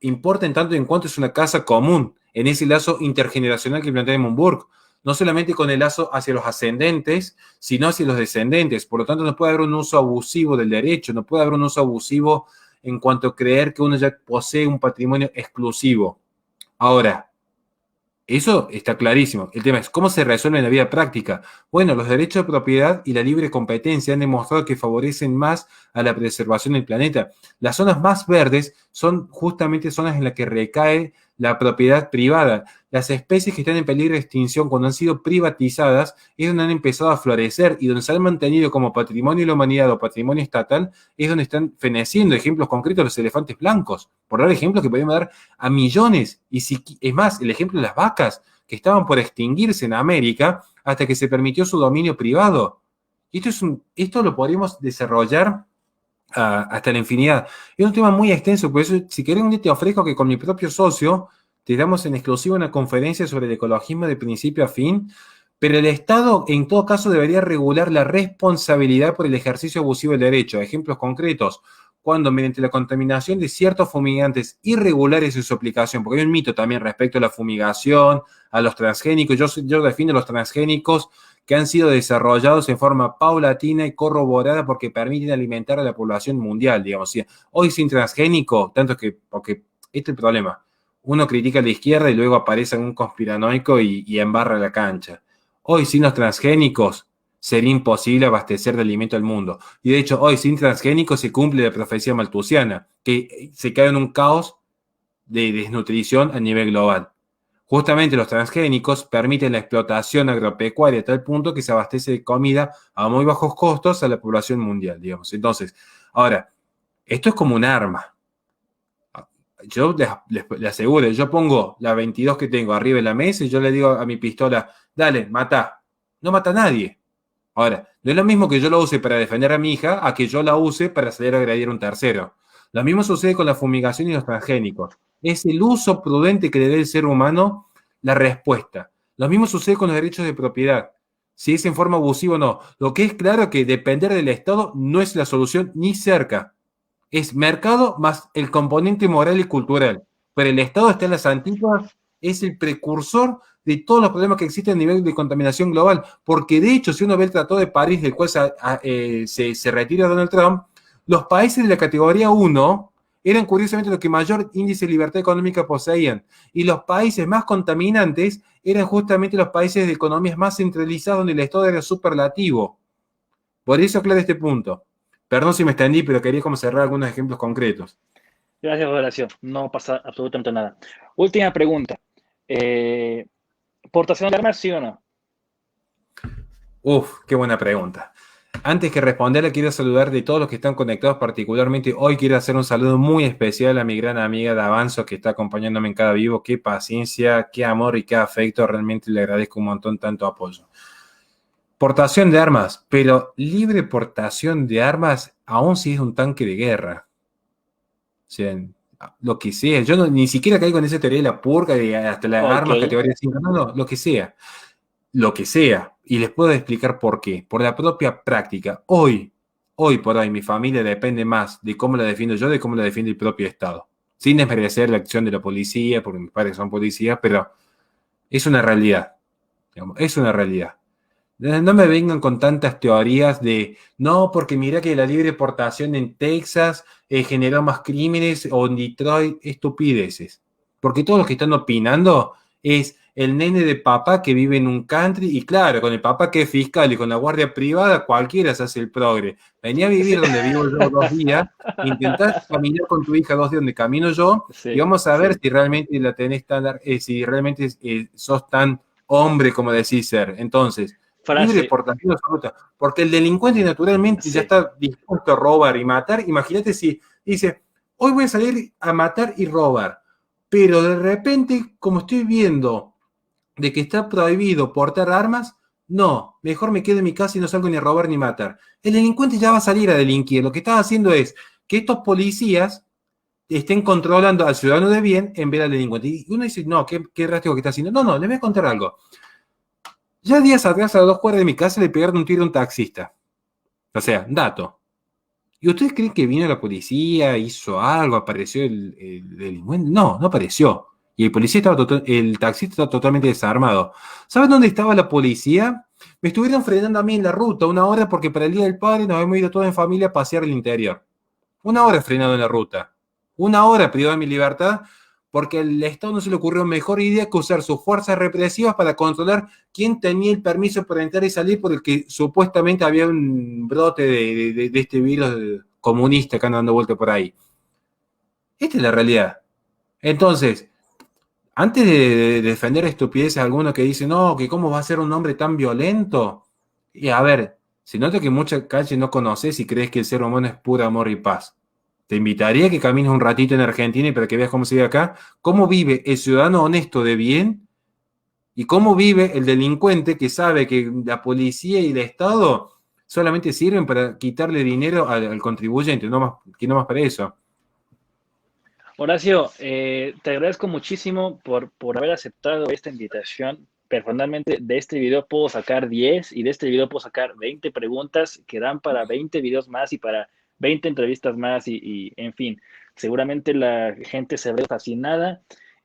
importa en tanto y en cuanto es una casa común, en ese lazo intergeneracional que plantea Monburg, no solamente con el lazo hacia los ascendentes, sino hacia los descendentes. Por lo tanto, no puede haber un uso abusivo del derecho, no puede haber un uso abusivo en cuanto a creer que uno ya posee un patrimonio exclusivo. Ahora, eso está clarísimo. El tema es cómo se resuelve en la vida práctica. Bueno, los derechos de propiedad y la libre competencia han demostrado que favorecen más a la preservación del planeta. Las zonas más verdes son justamente zonas en las que recae la propiedad privada. Las especies que están en peligro de extinción cuando han sido privatizadas es donde han empezado a florecer y donde se han mantenido como patrimonio de la humanidad o patrimonio estatal es donde están feneciendo. Ejemplos concretos, los elefantes blancos. Por dar ejemplos que podemos dar a millones. Y si, es más, el ejemplo de las vacas que estaban por extinguirse en América hasta que se permitió su dominio privado. Y esto lo podríamos desarrollar hasta la infinidad. Es un tema muy extenso, por eso si querés un día te ofrezco que con mi propio socio te damos en exclusiva una conferencia sobre el ecologismo de principio a fin, pero el Estado en todo caso debería regular la responsabilidad por el ejercicio abusivo del derecho. Ejemplos concretos, cuando mediante la contaminación de ciertos fumigantes irregulares en su aplicación, porque hay un mito también respecto a la fumigación, a los transgénicos, yo defiendo los transgénicos que han sido desarrollados en forma paulatina y corroborada porque permiten alimentar a la población mundial, digamos. ¿Sí? Hoy sin transgénico, tanto que, porque este es el problema, uno critica a la izquierda y luego aparece un conspiranoico y embarra la cancha. Hoy sin los transgénicos sería imposible abastecer de alimento al mundo. Y de hecho, hoy sin transgénicos se cumple la profecía malthusiana, que se cae en un caos de desnutrición a nivel global. Justamente los transgénicos permiten la explotación agropecuaria a tal punto que se abastece de comida a muy bajos costos a la población mundial, digamos. Entonces, ahora, esto es como un arma. Yo les aseguro, yo pongo la 22 que tengo arriba de la mesa y yo le digo a mi pistola, dale, mata. No mata a nadie. Ahora, no es lo mismo que yo lo use para defender a mi hija a que yo la use para salir a agredir a un tercero. Lo mismo sucede con la fumigación y los transgénicos. Es el uso prudente que le dé el ser humano la respuesta. Lo mismo sucede con los derechos de propiedad. Si es en forma abusiva o no. Lo que es claro que depender del Estado no es la solución ni cerca. Es mercado más el componente moral y cultural. Pero el Estado está en las antípodas, es el precursor de todos los problemas que existen a nivel de contaminación global. Porque de hecho, si uno ve el Tratado de París, del cual se retira Donald Trump, los países de la categoría 1 eran curiosamente los que mayor índice de libertad económica poseían. Y los países más contaminantes eran justamente los países de economías más centralizadas donde el Estado era superlativo. Por eso aclaro este punto. Perdón si me extendí, pero quería como cerrar algunos ejemplos concretos. Gracias, Horacio. No pasa absolutamente nada. Última pregunta. ¿Portación de armas, sí o no? Uf, qué buena pregunta. Antes que responderle, quiero saludar de todos los que están conectados, particularmente hoy quiero hacer un saludo muy especial a mi gran amiga Davanzo que está acompañándome en cada vivo. Qué paciencia, qué amor y qué afecto. Realmente le agradezco un montón tanto apoyo. Portación de armas, pero libre portación de armas aún si es un tanque de guerra. O sea, lo que sea. Yo ni siquiera caigo en esa teoría de la purga, de hasta las armas categoría 5. No, lo que sea. Lo que sea. Y les puedo explicar por qué. Por la propia práctica. Hoy por hoy, mi familia depende más de cómo la defiendo yo de cómo la defiende el propio Estado. Sin desmerecer la acción de la policía, porque mis padres son policías, pero es una realidad. Digamos, es una realidad. No me vengan con tantas teorías de, no, porque mira que la libre portación en Texas generó más crímenes o en Detroit, estupideces. Porque todos los que están opinando es el nene de papá que vive en un country y claro, con el papá que es fiscal y con la guardia privada, cualquiera se hace el progre. Venía a vivir donde vivo yo 2 días, intentá caminar con tu hija 2 días donde camino yo y vamos a ver si realmente la tenés tan, si realmente sos tan hombre como decís ser. Entonces, libre portación absoluta, porque el delincuente naturalmente ya está dispuesto a robar y matar. Imagínate si dice, hoy voy a salir a matar y robar, pero de repente, como estoy viendo de que está prohibido portar armas, no, mejor me quedo en mi casa y no salgo ni a robar ni matar. El delincuente ya va a salir a delinquir. Lo que está haciendo es que estos policías estén controlando al ciudadano de bien en vez del delincuente. Y uno dice, no, ¿qué rastro que está haciendo? No, les voy a contar algo. Ya días atrás, a 2 cuadras de mi casa, le pegaron un tiro a un taxista. O sea, dato. ¿Y ustedes creen que vino la policía, hizo algo, apareció el delincuente? No, no apareció. Y el policía el taxista estaba totalmente desarmado. ¿Saben dónde estaba la policía? Me estuvieron frenando a mí en la ruta 1 hora porque para el Día del Padre nos habíamos ido todos en familia a pasear el interior. 1 hora frenado en la ruta. 1 hora privado de mi libertad porque al Estado no se le ocurrió mejor idea que usar sus fuerzas represivas para controlar quién tenía el permiso para entrar y salir por el que supuestamente había un brote de este virus comunista que anda dando vuelta por ahí. Esta es la realidad. Entonces, antes de defender estupideces a alguno que dice, no, que cómo va a ser un hombre tan violento, y a ver, se nota que mucha calle no conoces y crees que el ser humano es puro amor y paz. Te invitaría a que camines un ratito en Argentina y para que veas cómo se vive acá, cómo vive el ciudadano honesto de bien y cómo vive el delincuente que sabe que la policía y el Estado solamente sirven para quitarle dinero al contribuyente, que no más para eso. Horacio, te agradezco muchísimo por haber aceptado esta invitación. Personalmente, de este video puedo sacar 10 y de este video puedo sacar 20 preguntas que dan para 20 videos más y para 20 entrevistas más en fin, seguramente la gente se ve fascinada.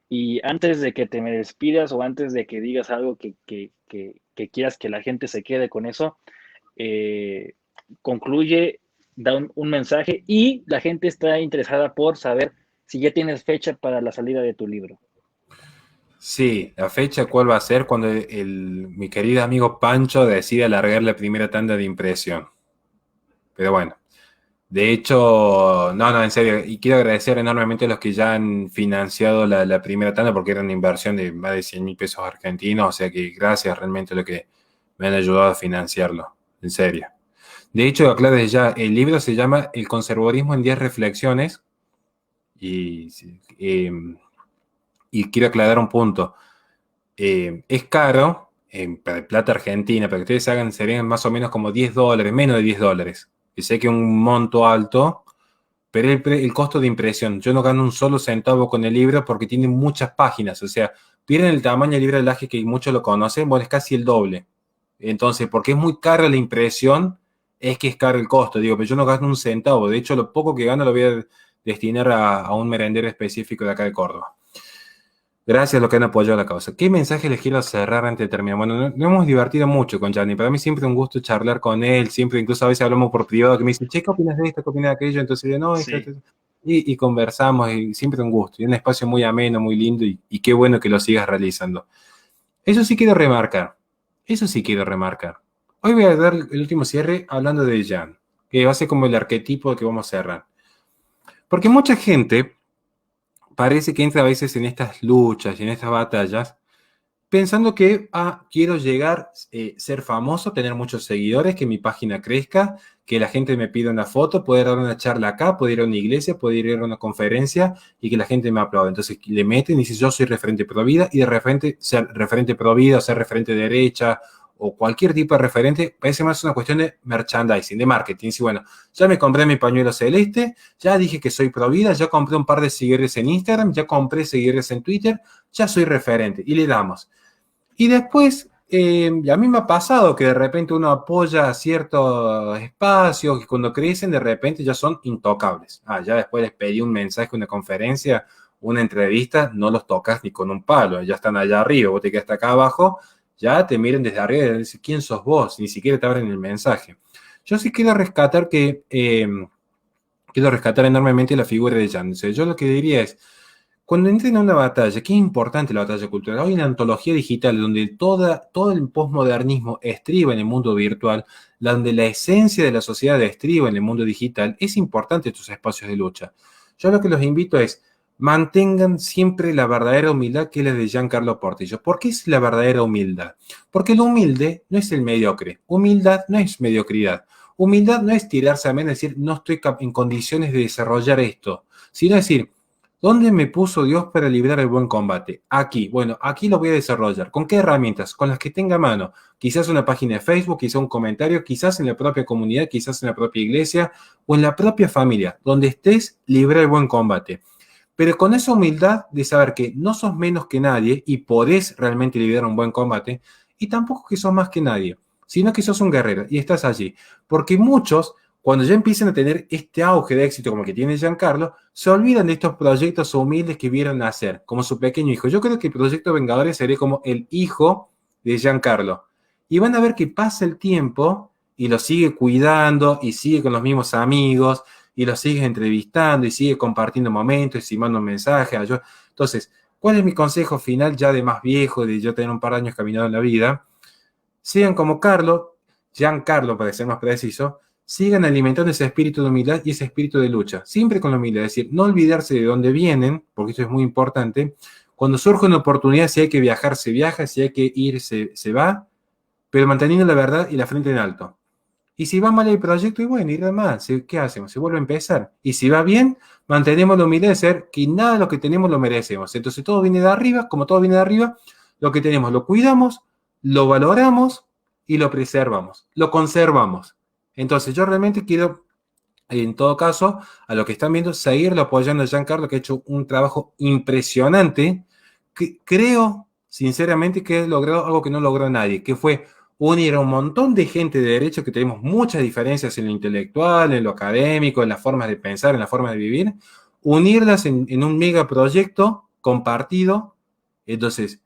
Y antes de que te me despidas o antes de que digas algo que quieras que la gente se quede con eso, eh, concluye, da un mensaje y la gente está interesada por saber si ya tienes fecha para la salida de tu libro. Sí, la fecha cuál va a ser cuando mi querido amigo Pancho decida alargar la primera tanda de impresión. Pero bueno, de hecho, no, en serio, y quiero agradecer enormemente a los que ya han financiado la primera tanda porque era una inversión de más de 100.000 pesos argentinos, o sea que gracias realmente a los que me han ayudado a financiarlo, en serio. De hecho, aclaro desde ya, el libro se llama El conservadurismo en 10 reflexiones y, y quiero aclarar un punto. Es caro, en plata argentina, para que ustedes hagan, serían más o menos como $10, menos de $10. Y sé que es un monto alto, pero el costo de impresión, yo no gano un solo centavo con el libro porque tiene muchas páginas, o sea, pierden el tamaño del libro de Laje que muchos lo conocen, bueno, es casi el doble. Entonces, porque es muy cara la impresión, es que es caro el costo, digo, pero yo no gano un centavo, de hecho, lo poco que gano lo voy a destinar a un merendero específico de acá de Córdoba. Gracias a los que han apoyado la causa. ¿Qué mensaje les quiero cerrar antes de terminar? Bueno, nos hemos divertido mucho con Gianni. Para mí siempre un gusto charlar con él. Siempre, incluso a veces hablamos por privado, que me dice, che, ¿qué opinas de esto? ¿Qué opinas de aquello? Entonces yo, no, esto, Sí. esto. Y conversamos, y siempre un gusto. Y un espacio muy ameno, muy lindo, y qué bueno que lo sigas realizando. Eso sí quiero remarcar. Eso sí quiero remarcar. Hoy voy a dar el último cierre hablando de Jan, que va a ser como el arquetipo que vamos a cerrar. Porque mucha gente parece que entra a veces en estas luchas y en estas batallas pensando que quiero llegar, ser famoso, tener muchos seguidores, que mi página crezca, que la gente me pida una foto, poder dar una charla acá, poder ir a una iglesia, poder ir a una conferencia y que la gente me aplaude. Entonces le meten y dicen yo soy referente pro vida y de repente ser referente pro vida o ser referente de derecha o cualquier tipo de referente, parece más una cuestión de merchandising, de marketing. Y bueno, ya me compré mi pañuelo celeste, ya dije que soy pro vida, ya compré un par de seguidores en Instagram, ya compré seguidores en Twitter, ya soy referente y le damos. Y después, a mí me ha pasado que de repente uno apoya ciertos espacios que cuando crecen de repente ya son intocables. Ya después les pedí un mensaje, una conferencia, una entrevista, no los tocas ni con un palo, ya están allá arriba, vos te quedaste acá abajo, ya te miren desde arriba y dicen, ¿quién sos vos? Ni siquiera te abren el mensaje. Yo sí quiero rescatar quiero rescatar enormemente la figura de Jan. O sea, yo lo que diría es, cuando entren a una batalla, qué importante la batalla cultural. Hoy en la antología digital, donde todo el posmodernismo estriba en el mundo virtual, donde la esencia de la sociedad estriba en el mundo digital, es importante estos espacios de lucha. Yo lo que los invito es, mantengan siempre la verdadera humildad que es la de Giancarlo Portillo. ¿Por qué es la verdadera humildad? Porque lo humilde no es el mediocre. Humildad no es mediocridad. Humildad no es tirarse a menos y decir, no estoy en condiciones de desarrollar esto, sino decir, ¿dónde me puso Dios para librar el buen combate? Aquí. Bueno, aquí lo voy a desarrollar. ¿Con qué herramientas? Con las que tenga a mano. Quizás una página de Facebook, quizás un comentario, quizás en la propia comunidad, quizás en la propia iglesia o en la propia familia. Donde estés, libra el buen combate. Pero con esa humildad de saber que no sos menos que nadie y podés realmente librar un buen combate, y tampoco que sos más que nadie, sino que sos un guerrero y estás allí. Porque muchos, cuando ya empiezan a tener este auge de éxito como el que tiene Giancarlo, se olvidan de estos proyectos humildes que vieron nacer, como su pequeño hijo. Yo creo que el Proyecto Vengadores sería como el hijo de Giancarlo. Y van a ver que pasa el tiempo y lo sigue cuidando y sigue con los mismos amigos y lo sigue entrevistando y sigue compartiendo momentos y manda un mensaje a yo. Entonces, ¿cuál es mi consejo final ya de más viejo, de yo tener un par de años caminado en la vida? Sigan como Carlos, Giancarlo para ser más preciso, sigan alimentando ese espíritu de humildad y ese espíritu de lucha, siempre con la humildad, es decir, no olvidarse de dónde vienen, porque esto es muy importante. Cuando surge una oportunidad, si hay que viajar, se viaja, si hay que ir, se va, pero manteniendo la verdad y la frente en alto. Y si va mal el proyecto, y bueno, irá mal, ¿qué hacemos? Se vuelve a empezar. Y si va bien, mantenemos la humildad de ser que nada de lo que tenemos lo merecemos. Entonces todo viene de arriba, como todo viene de arriba, lo que tenemos lo cuidamos, lo valoramos y lo preservamos, lo conservamos. Entonces yo realmente quiero, en todo caso, a lo que están viendo, seguirlo apoyando a Giancarlo, que ha hecho un trabajo impresionante, que creo, sinceramente, que ha logrado algo que no logró nadie, que fue unir a un montón de gente de derecho que tenemos muchas diferencias en lo intelectual, en lo académico, en las formas de pensar, en la forma de vivir, unirlas en un megaproyecto compartido. Entonces,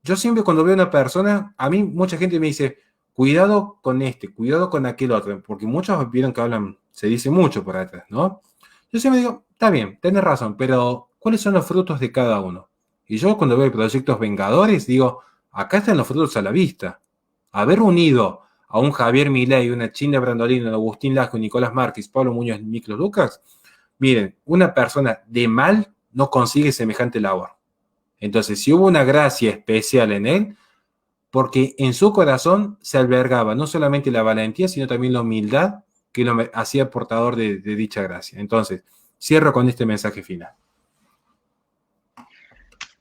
yo siempre cuando veo a una persona, a mí mucha gente me dice, cuidado con este, cuidado con aquel otro, porque muchos vieron que hablan, se dice mucho por atrás, ¿no? Yo siempre digo, está bien, tenés razón, pero ¿cuáles son los frutos de cada uno? Y yo cuando veo proyectos vengadores, digo, acá están los frutos a la vista. Haber unido a un Javier Milei, una China Brandolino, un Agustín Lajo, Nicolás Márquez, Pablo Muñoz, Miklos Lucas, miren, una persona de mal no consigue semejante labor. Entonces, si hubo una gracia especial en él, porque en su corazón se albergaba no solamente la valentía, sino también la humildad que lo hacía portador de dicha gracia. Entonces, cierro con este mensaje final.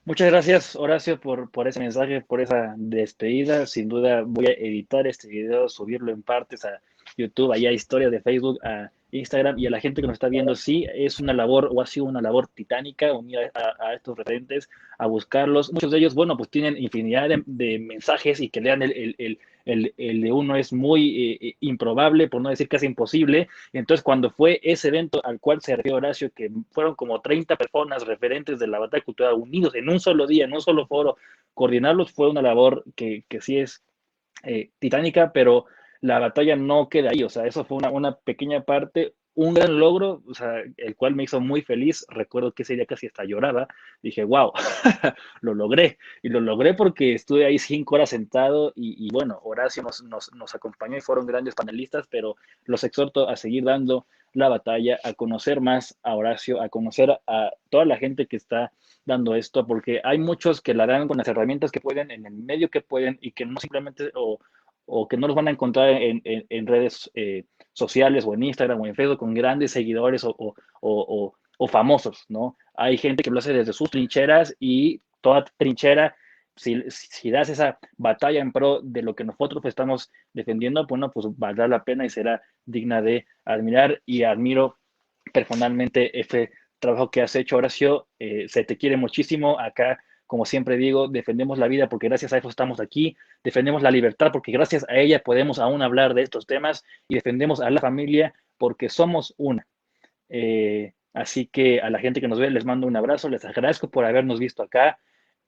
Muchas gracias, Horacio, por ese mensaje, por esa despedida. Sin duda voy a editar este video, subirlo en partes a YouTube, allá a historias de Facebook, a Instagram y a la gente que nos está viendo. Sí, es una labor o ha sido una labor titánica unir a estos referentes, a buscarlos. Muchos de ellos, bueno, pues tienen infinidad de mensajes y que lean el de uno es muy improbable, por no decir casi imposible. Entonces, cuando fue ese evento al cual se refirió Horacio, que fueron como 30 personas referentes de la batalla cultural unidos en un solo día, en un solo foro, coordinarlos fue una labor que sí es titánica, pero la batalla no queda ahí, o sea, eso fue una pequeña parte, un gran logro, o sea, el cual me hizo muy feliz. Recuerdo que ese día casi hasta lloraba. Dije, wow, lo logré. Y lo logré porque estuve ahí 5 horas sentado y bueno, Horacio nos acompañó y fueron grandes panelistas, pero los exhorto a seguir dando la batalla, a conocer más a Horacio, a conocer a toda la gente que está dando esto, porque hay muchos que la dan con las herramientas que pueden, en el medio que pueden y que no simplemente o que no los van a encontrar en redes sociales o en Instagram o en Facebook con grandes seguidores o famosos, ¿no? Hay gente que lo hace desde sus trincheras y toda trinchera, si das esa batalla en pro de lo que nosotros estamos defendiendo, bueno, pues valdrá la pena y será digna de admirar y admiro personalmente este trabajo que has hecho, Horacio. Se te quiere muchísimo acá. Como siempre digo, defendemos la vida porque gracias a eso estamos aquí, defendemos la libertad porque gracias a ella podemos aún hablar de estos temas y defendemos a la familia porque somos una. Así que a la gente que nos ve les mando un abrazo, les agradezco por habernos visto acá.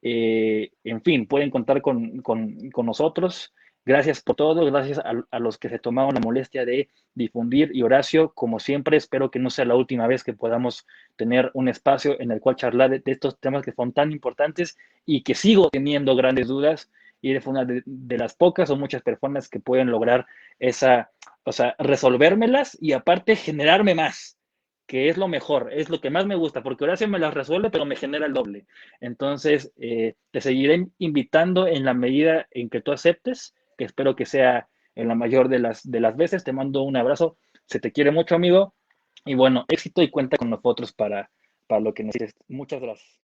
En fin, pueden contar con nosotros. Gracias por todo, gracias a los que se tomaron la molestia de difundir. Y Horacio, como siempre, espero que no sea la última vez que podamos tener un espacio en el cual charlar de estos temas que son tan importantes y que sigo teniendo grandes dudas. Y eres una de las pocas o muchas personas que pueden lograr esa, o sea, resolvérmelas y aparte generarme más, que es lo mejor, es lo que más me gusta, porque Horacio me las resuelve, pero me genera el doble. Entonces, te seguiré invitando en la medida en que tú aceptes, que espero que sea en la mayor de las veces. Te mando un abrazo, se te quiere mucho, amigo, y bueno, éxito y cuenta con nosotros para lo que necesites. Muchas gracias.